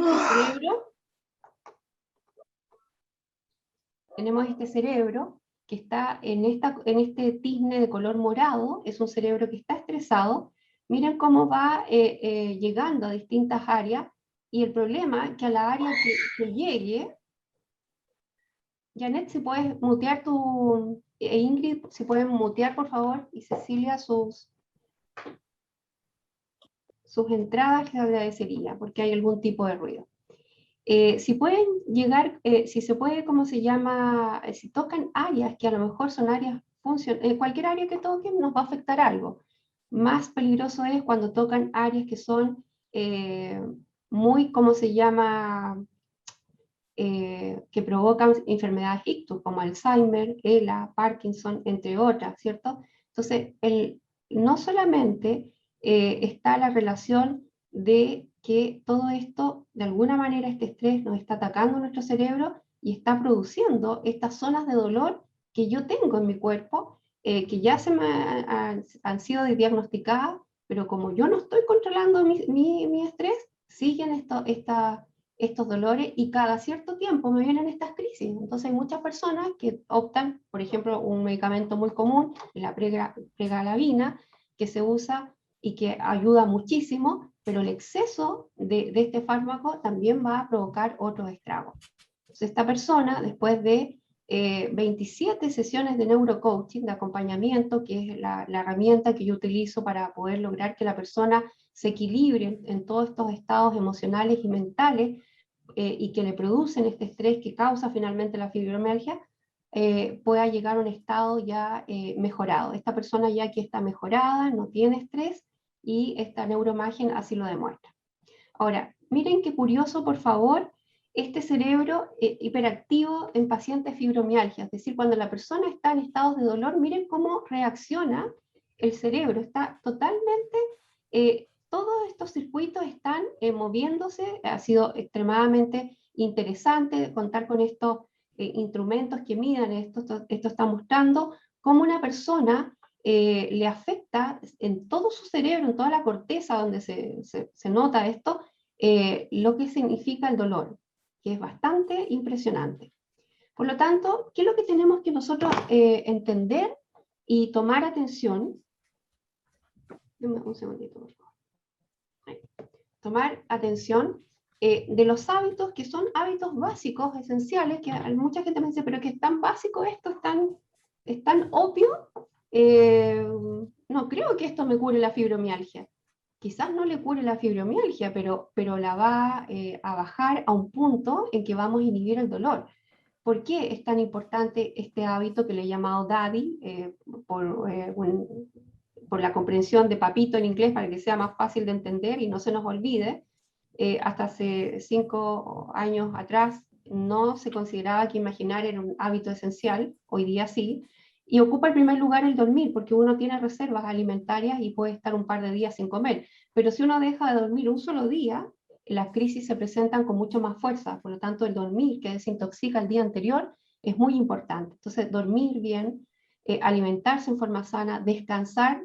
este cerebro que está en este tizne de color morado, es un cerebro que está estresado. Miren cómo va llegando a distintas áreas, y el problema es que a la área que llegue, Janet, si puedes mutear Ingrid, si pueden mutear por favor, y Cecilia sus entradas, les agradecería, porque hay algún tipo de ruido. Si pueden llegar, si se puede, ¿cómo se llama? Si tocan áreas que a lo mejor son áreas cualquier área que toquen nos va a afectar algo. Más peligroso es cuando tocan áreas que son muy, ¿cómo se llama? Que provocan enfermedades ictus, como Alzheimer, ELA, Parkinson, entre otras, ¿cierto? Entonces, no solamente está la relación de que todo esto, de alguna manera, este estrés nos está atacando nuestro cerebro y está produciendo estas zonas de dolor que yo tengo en mi cuerpo, que ya se me han sido diagnosticadas, pero como yo no estoy controlando mi estrés, siguen estos dolores, y cada cierto tiempo me vienen estas crisis. Entonces hay muchas personas que optan, por ejemplo, un medicamento muy común, la pregabalina, que se usa y que ayuda muchísimo, pero el exceso de este fármaco también va a provocar otros estragos. Entonces esta persona, después de 27 sesiones de neurocoaching, de acompañamiento, que es la herramienta que yo utilizo para poder lograr que la persona se equilibre en todos estos estados emocionales y mentales, y que le producen este estrés que causa finalmente la fibromialgia, pueda llegar a un estado ya mejorado. Esta persona ya que está mejorada, no tiene estrés, y esta neuroimagen así lo demuestra. Ahora, miren qué curioso, por favor, este cerebro hiperactivo en pacientes fibromialgia, es decir, cuando la persona está en estados de dolor, miren cómo reacciona el cerebro, está totalmente, todos estos circuitos están moviéndose. Ha sido extremadamente interesante contar con estos instrumentos que midan esto está mostrando cómo una persona le afecta en todo su cerebro, en toda la corteza donde se nota esto, lo que significa el dolor, que es bastante impresionante. Por lo tanto, ¿qué es lo que tenemos que nosotros entender y tomar atención? Un segundito, por favor. Tomar atención de los hábitos que son hábitos básicos, esenciales, que mucha gente me dice, pero que es tan básico esto, es tan obvio. No creo que esto me cure la fibromialgia. Quizás no le cure la fibromialgia, pero la va a bajar a un punto en que vamos a inhibir el dolor. ¿Por qué es tan importante este hábito que le he llamado DADY, por la comprensión de papito en inglés, para que sea más fácil de entender y no se nos olvide? Hasta hace 5 años atrás no se consideraba que imaginar era un hábito esencial, hoy día sí, y ocupa el primer lugar el dormir, porque uno tiene reservas alimentarias y puede estar un par de días sin comer, pero si uno deja de dormir un solo día, las crisis se presentan con mucho más fuerza. Por lo tanto, el dormir, que desintoxica el día anterior, es muy importante. Entonces, dormir bien, alimentarse en forma sana, descansar,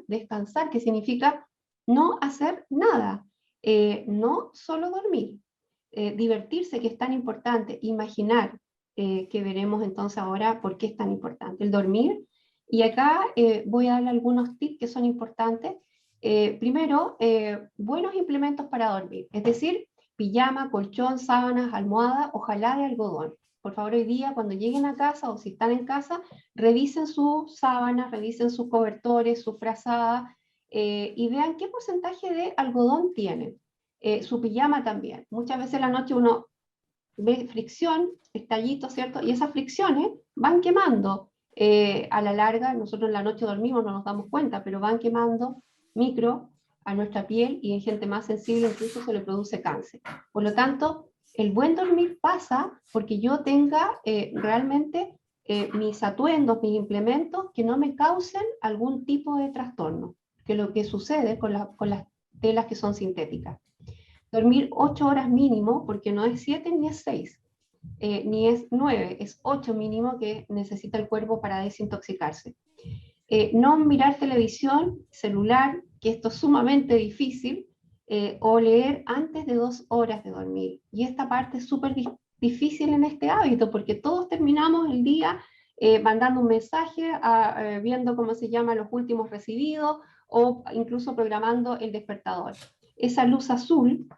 que significa no hacer nada, no solo dormir, divertirse, que es tan importante, imaginar, que veremos entonces ahora por qué es tan importante el dormir. Y acá voy a darle algunos tips que son importantes. Primero, buenos implementos para dormir, es decir, pijama, colchón, sábanas, almohada, ojalá de algodón. Por favor, hoy día, cuando lleguen a casa o si están en casa, revisen sus sábanas, revisen sus cobertores, su frazada, y vean qué porcentaje de algodón tienen. Su pijama también. Muchas veces en la noche uno ve fricción, estallitos, ¿cierto? Y esas fricciones van quemando. A la larga, nosotros en la noche dormimos, no nos damos cuenta, pero van quemando micro a nuestra piel, y en gente más sensible incluso se le produce cáncer. Por lo tanto, el buen dormir pasa porque yo tenga realmente mis atuendos, mis implementos que no me causen algún tipo de trastorno, que es lo que sucede con las telas que son sintéticas. Dormir 8 horas mínimo, porque no es 7 ni es 6. ni es 9, es 8 mínimo que necesita el cuerpo para desintoxicarse. No mirar televisión, celular, que esto es sumamente difícil, o leer antes de 2 horas de dormir. Y esta parte es súper difícil en este hábito, porque todos terminamos el día mandando un mensaje, viendo cómo se llama los últimos recibidos, o incluso programando el despertador. Esa luz azul,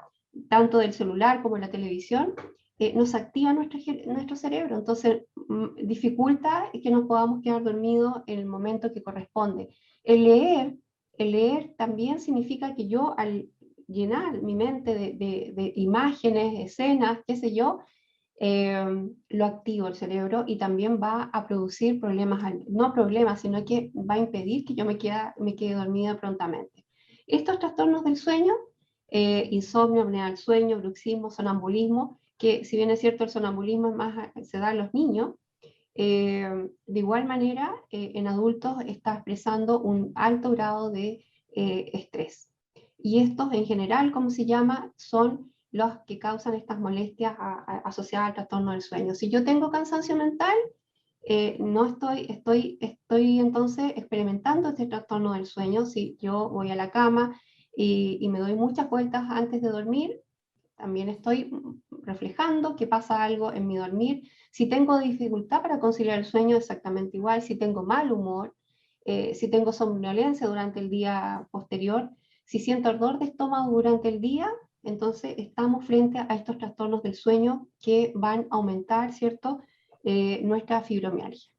tanto del celular como de la televisión, nos activa nuestro cerebro, entonces dificulta que nos podamos quedar dormidos en el momento que corresponde. El leer también significa que yo, al llenar mi mente de imágenes, escenas, qué sé yo, lo activo el cerebro y también va a producir problemas, no problemas, sino que va a impedir que yo me quede dormida prontamente. Estos trastornos del sueño, insomnio, apnea del sueño, bruxismo, sonambulismo, que si bien es cierto el sonambulismo es más, se da en los niños, de igual manera en adultos está expresando un alto grado de estrés. Y estos en general, ¿cómo se llama? Son los que causan estas molestias asociadas al trastorno del sueño. Si yo tengo cansancio mental, no estoy entonces experimentando este trastorno del sueño. Si yo voy a la cama y me doy muchas vueltas antes de dormir, también estoy reflejando que pasa algo en mi dormir. Si tengo dificultad para conciliar el sueño, exactamente igual. Si tengo mal humor, si tengo somnolencia durante el día posterior, si siento ardor de estómago durante el día, entonces estamos frente a estos trastornos del sueño que van a aumentar, ¿cierto?, nuestra fibromialgia.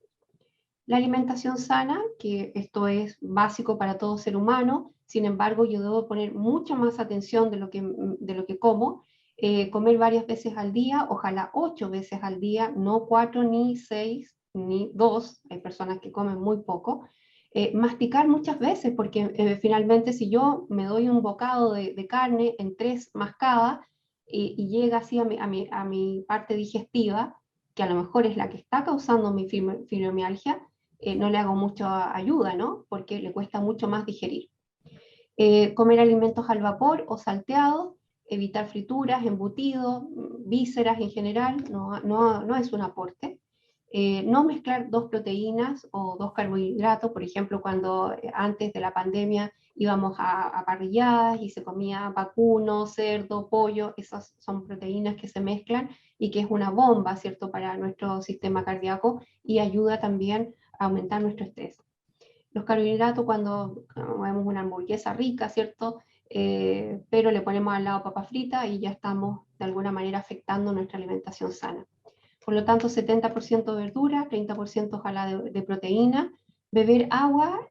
La alimentación sana, que esto es básico para todo ser humano, sin embargo yo debo poner mucha más atención de lo que como, comer varias veces al día, ojalá 8 veces al día, no 4 ni 6 ni 2, hay personas que comen muy poco, masticar muchas veces, porque finalmente si yo me doy un bocado de carne en 3 mascadas y llega así a mi parte digestiva, que a lo mejor es la que está causando mi fibromialgia, no le hago mucha ayuda, ¿no? Porque le cuesta mucho más digerir. Comer alimentos al vapor o salteados, evitar frituras, embutidos, vísceras en general, no es un aporte. No mezclar 2 proteínas o 2 carbohidratos, por ejemplo, cuando antes de la pandemia íbamos a parrilladas y se comía vacuno, cerdo, pollo, esas son proteínas que se mezclan y que es una bomba, ¿cierto?, para nuestro sistema cardíaco y ayuda también a aumentar nuestro estrés. Los carbohidratos, cuando comemos una hamburguesa rica, ¿cierto?, pero le ponemos al lado papa frita y ya estamos de alguna manera afectando nuestra alimentación sana. Por lo tanto, 70% verdura, 30% ojalá de proteína. Beber agua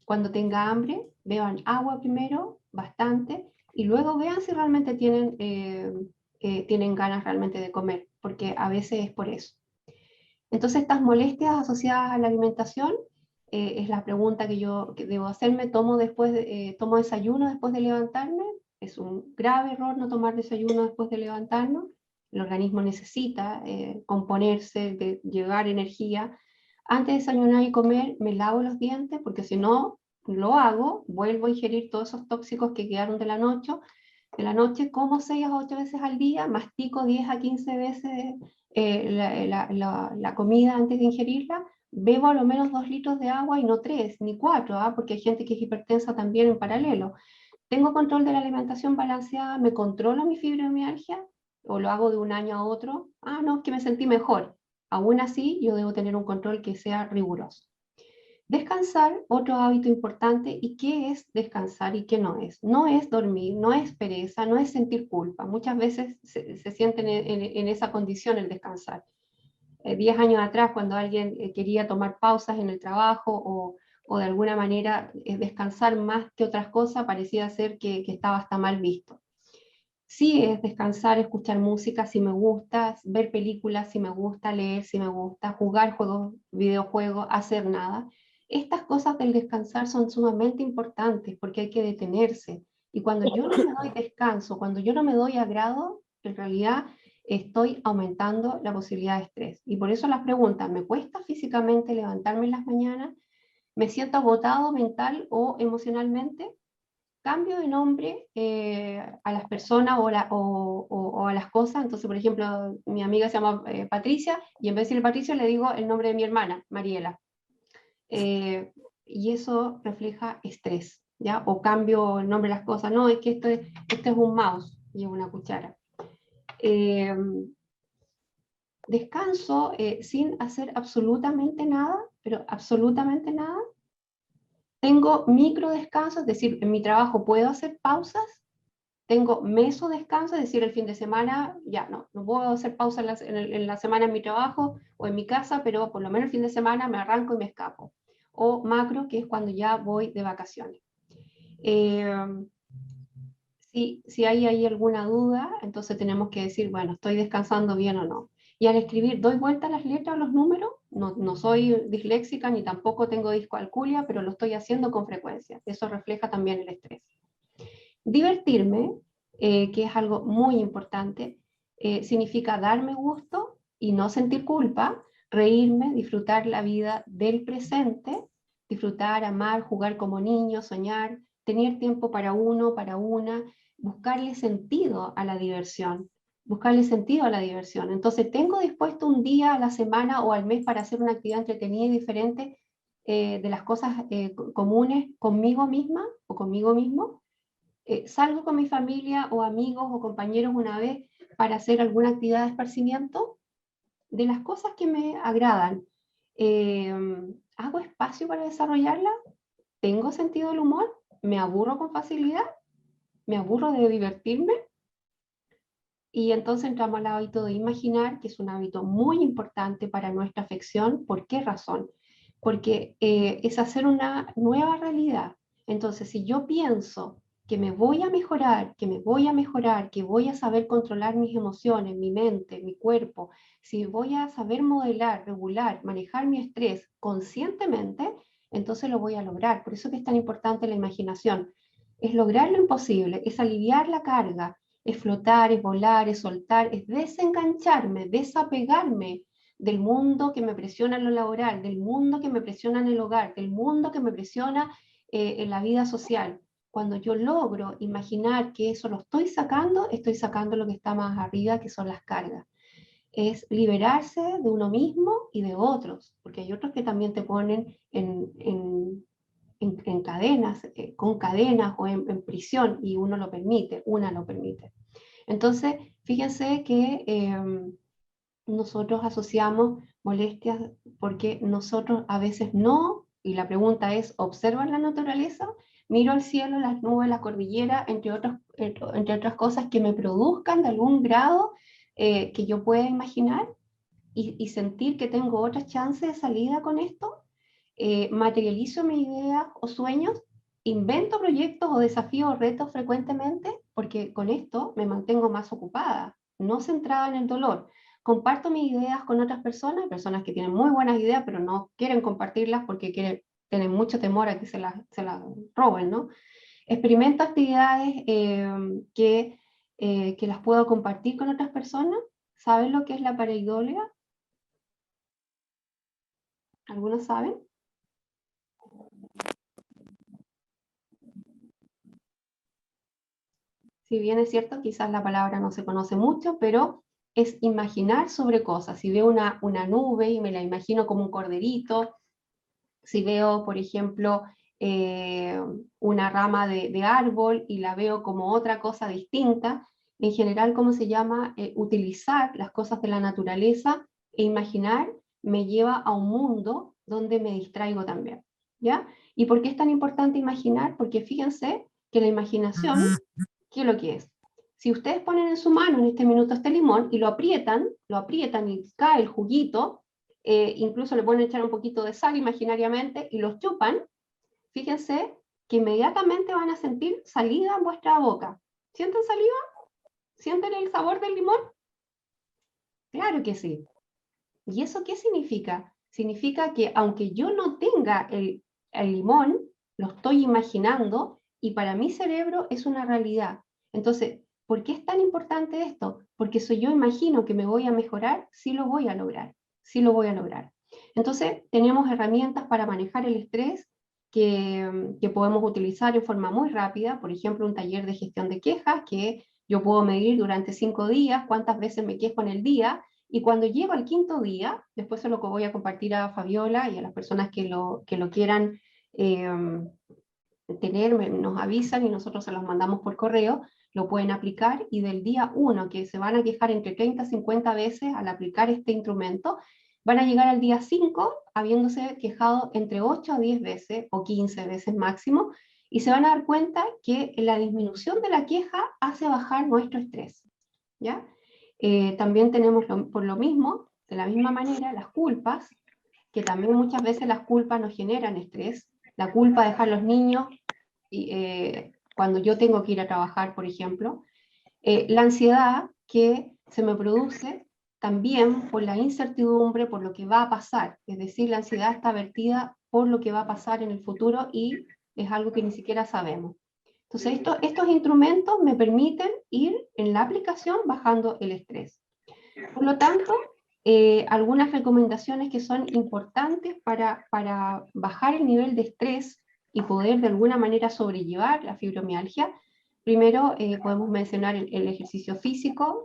cuando tenga hambre, beban agua primero, bastante, y luego vean si realmente tienen ganas realmente de comer, porque a veces es por eso. Entonces, estas molestias asociadas a la alimentación es la pregunta que debo hacerme. ¿Tomo desayuno después de levantarme? Es un grave error no tomar desayuno después de levantarnos. El organismo necesita componerse, llevar energía. Antes de desayunar y comer, me lavo los dientes, porque si no lo hago, vuelvo a ingerir todos esos tóxicos que quedaron de la noche, como 6 a 8 veces al día, mastico 10 a 15 veces la comida antes de ingerirla, bebo a lo menos 2 litros de agua y no 3 ni 4, porque hay gente que es hipertensa también en paralelo. Tengo control de la alimentación balanceada, me controlo mi fibromialgia, o lo hago de un año a otro, no, es que me sentí mejor. Aún así, yo debo tener un control que sea riguroso. Descansar, otro hábito importante. ¿Y qué es descansar y qué no es? No es dormir, no es pereza, no es sentir culpa. Muchas veces se sienten en esa condición el descansar. 10 años atrás, cuando alguien quería tomar pausas en el trabajo o de alguna manera descansar más que otras cosas, parecía ser que estaba hasta mal visto. Sí es descansar, escuchar música si me gusta, ver películas si me gusta, leer si me gusta, jugar juegos, videojuegos, hacer nada. Estas cosas del descansar son sumamente importantes porque hay que detenerse. Y cuando yo no me doy descanso, cuando yo no me doy agrado, en realidad estoy aumentando la posibilidad de estrés. Y por eso las preguntas, ¿me cuesta físicamente levantarme en las mañanas? ¿Me siento agotado mental o emocionalmente? cambio de nombre a las personas o a las cosas. Entonces, por ejemplo, mi amiga se llama Patricia, y en vez de decirle Patricia le digo el nombre de mi hermana, Mariela. Y eso refleja estrés, ¿ya? O cambio el nombre de las cosas. No, es que este es un mouse y es una cuchara. Descanso sin hacer absolutamente nada, pero absolutamente nada. Tengo micro descansos, es decir, en mi trabajo puedo hacer pausas. Tengo meso descanso, es decir, el fin de semana ya no puedo hacer pausa en la semana en mi trabajo o en mi casa, pero por lo menos el fin de semana me arranco y me escapo. O macro, que es cuando ya voy de vacaciones. Si hay ahí alguna duda, entonces tenemos que decir, bueno, ¿estoy descansando bien o no? Y al escribir, ¿doy vuelta a las letras o los números? No soy disléxica ni tampoco tengo discalculia, pero lo estoy haciendo con frecuencia. Eso refleja también el estrés. Divertirme, que es algo muy importante, significa darme gusto y no sentir culpa, reírme, disfrutar la vida del presente, disfrutar, amar, jugar como niño, soñar, tener tiempo para uno, para una, buscarle sentido a la diversión, buscarle sentido a la diversión. Entonces, tengo dispuesto un día a la semana o al mes para hacer una actividad entretenida y diferente de las cosas comunes conmigo misma o conmigo mismo. Salgo con mi familia o amigos o compañeros una vez para hacer alguna actividad de esparcimiento de las cosas que me agradan. ¿Hago espacio para desarrollarla? ¿Tengo sentido del humor? ¿Me aburro con facilidad? ¿Me aburro de divertirme? Y entonces entramos al hábito de imaginar, que es un hábito muy importante para nuestra afección. ¿Por qué razón? Porque es hacer una nueva realidad. Entonces, si yo pienso que me voy a mejorar, que voy a saber controlar mis emociones, mi mente, mi cuerpo, si voy a saber modelar, regular, manejar mi estrés conscientemente, entonces lo voy a lograr. Por eso que es tan importante la imaginación. Es lograr lo imposible, es aliviar la carga, es flotar, es volar, es soltar, es desengancharme, desapegarme del mundo que me presiona en lo laboral, del mundo que me presiona en el hogar, del mundo que me presiona en la vida social. Cuando yo logro imaginar que eso lo estoy sacando lo que está más arriba, que son las cargas. Es liberarse de uno mismo y de otros, porque hay otros que también te ponen en cadenas, con cadenas o en prisión, y uno lo permite, una lo permite. Entonces, fíjense que nosotros asociamos molestias porque nosotros a veces no, y la pregunta es, ¿observan la naturaleza? Miro al cielo, las nubes, la cordillera, entre otras cosas que me produzcan de algún grado que yo pueda imaginar y sentir que tengo otras chances de salida con esto. Materializo mis ideas o sueños, invento proyectos o desafíos o retos frecuentemente, porque con esto me mantengo más ocupada, no centrada en el dolor. Comparto mis ideas con otras personas que tienen muy buenas ideas, pero no quieren compartirlas porque tienen mucho temor a que se las roben, ¿no? Experimento actividades que las puedo compartir con otras personas. ¿Saben lo que es la pareidolia? ¿Algunos saben? Si bien es cierto, quizás la palabra no se conoce mucho, pero es imaginar sobre cosas. Si veo una nube y me la imagino como un corderito, si veo, por ejemplo, una rama de árbol y la veo como otra cosa distinta, en general, ¿cómo se llama? Utilizar las cosas de la naturaleza e imaginar me lleva a un mundo donde me distraigo también, ¿ya? ¿Y por qué es tan importante imaginar? Porque fíjense que la imaginación, ¿qué es lo que es? Si ustedes ponen en su mano en este minuto este limón y lo aprietan y cae el juguito, incluso le pueden echar un poquito de sal imaginariamente y los chupan, fíjense que inmediatamente van a sentir salida en vuestra boca. ¿Sienten saliva? ¿Sienten el sabor del limón? Claro que sí. ¿Y eso qué significa? Significa que aunque yo no tenga el limón, lo estoy imaginando y para mi cerebro es una realidad. Entonces, ¿por qué es tan importante esto? Porque si yo imagino que me voy a mejorar, sí lo voy a lograr, sí lo voy a lograr. Entonces, tenemos herramientas para manejar el estrés que podemos utilizar en forma muy rápida, por ejemplo, un taller de gestión de quejas, que yo puedo medir durante 5 días cuántas veces me quejo en el día, y cuando llego al 5.º día, después se lo voy a compartir a Fabiola y a las personas que lo quieran tener, nos avisan y nosotros se los mandamos por correo, lo pueden aplicar, y del día 1, que se van a quejar entre 30 y 50 veces al aplicar este instrumento, van a llegar al día 5 habiéndose quejado entre 8 a 10 veces o 15 veces máximo, y se van a dar cuenta que la disminución de la queja hace bajar nuestro estrés, ¿ya? También tenemos por lo mismo, de la misma manera, las culpas, que también muchas veces las culpas nos generan estrés. La culpa de dejar los niños cuando yo tengo que ir a trabajar, por ejemplo. La ansiedad que se me produce también por la incertidumbre, por lo que va a pasar. Es decir, la ansiedad está vertida por lo que va a pasar en el futuro y es algo que ni siquiera sabemos. Entonces, estos instrumentos me permiten ir en la aplicación bajando el estrés. Por lo tanto, algunas recomendaciones que son importantes para bajar el nivel de estrés y poder de alguna manera sobrellevar la fibromialgia. Primero, podemos mencionar el ejercicio físico,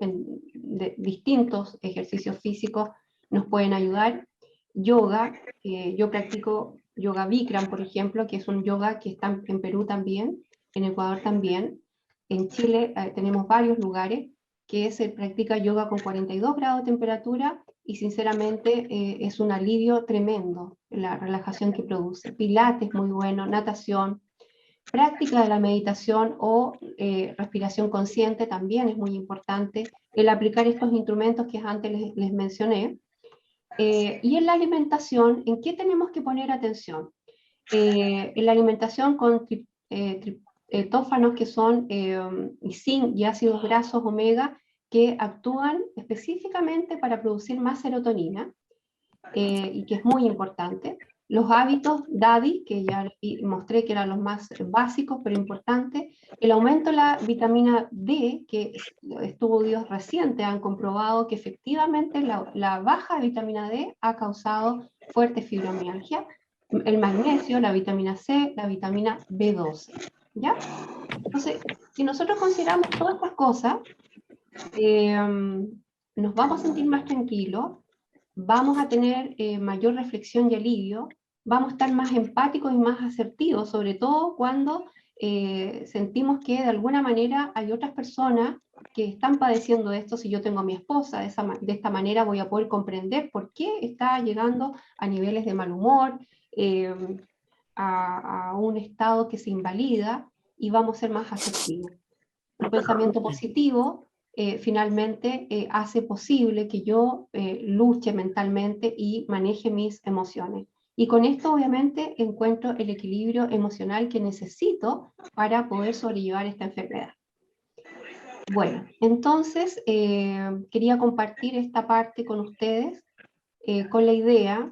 distintos ejercicios físicos nos pueden ayudar. Yoga, yo practico yoga Bikram, por ejemplo, que es un yoga que está en Perú también, en Ecuador también. En Chile tenemos varios lugares que se practica yoga con 42 grados de temperatura y sinceramente es un alivio tremendo la relajación que produce. Pilates muy bueno, natación, práctica de la meditación o respiración consciente también es muy importante, el aplicar estos instrumentos que antes les mencioné. Y en la alimentación, ¿en qué tenemos que poner atención? En la alimentación con tófanos que son y zinc y ácidos grasos omega que actúan específicamente para producir más serotonina y que es muy importante. Los hábitos DADI, que ya mostré que eran los más básicos pero importantes. El aumento de la vitamina D, que estudios recientes han comprobado que efectivamente la baja de vitamina D ha causado fuerte fibromialgia. El magnesio, la vitamina C, la vitamina B12. ¿Ya? Entonces, si nosotros consideramos todas estas cosas, nos vamos a sentir más tranquilos, vamos a tener mayor reflexión y alivio, vamos a estar más empáticos y más asertivos, sobre todo cuando sentimos que de alguna manera hay otras personas que están padeciendo esto. Si yo tengo a mi esposa, de esta manera voy a poder comprender por qué está llegando a niveles de mal humor, a un estado que se invalida, y vamos a ser más asertivos. Un pensamiento positivo finalmente hace posible que yo luche mentalmente y maneje mis emociones. Y con esto obviamente encuentro el equilibrio emocional que necesito para poder sobrellevar esta enfermedad. Bueno, entonces quería compartir esta parte con ustedes con la idea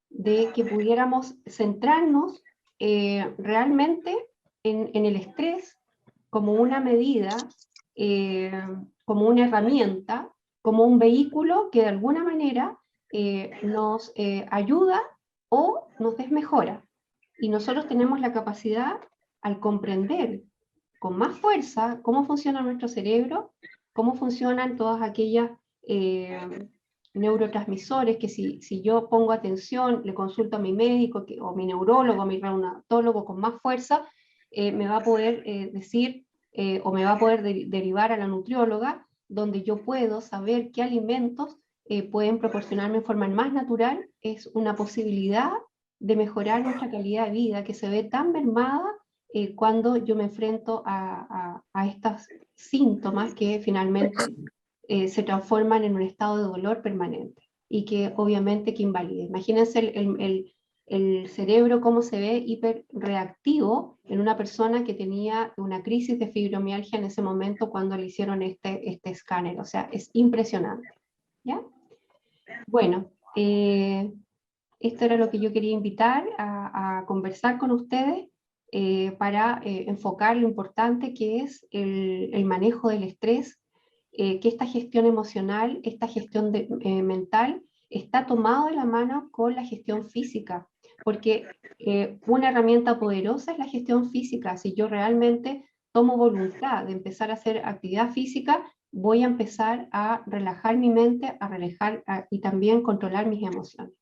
de que pudiéramos centrarnos realmente en el estrés como una medida, como una herramienta, como un vehículo que de alguna manera nos ayuda o nos desmejora. Y nosotros tenemos la capacidad, al comprender con más fuerza cómo funciona nuestro cerebro, cómo funcionan todas aquellas neurotransmisores que si yo pongo atención, le consulto a mi médico o mi neurólogo, a mi reumatólogo con más fuerza, me va a poder decir o me va a poder derivar a la nutrióloga, donde yo puedo saber qué alimentos pueden proporcionarme en forma más natural. Es una posibilidad de mejorar nuestra calidad de vida que se ve tan mermada cuando yo me enfrento a estos síntomas que finalmente se transforman en un estado de dolor permanente y que obviamente que invalida. Imagínense el cerebro cómo se ve hiperreactivo en una persona que tenía una crisis de fibromialgia en ese momento cuando le hicieron este escáner. O sea, es impresionante. ¿Ya? Bueno, esto era lo que yo quería invitar a conversar con ustedes para enfocar lo importante que es el manejo del estrés, que esta gestión emocional, esta gestión mental, está tomado de la mano con la gestión física. porque una herramienta poderosa es la gestión física. Si yo realmente tomo voluntad de empezar a hacer actividad física, voy a empezar a relajar mi mente, y también controlar mis emociones.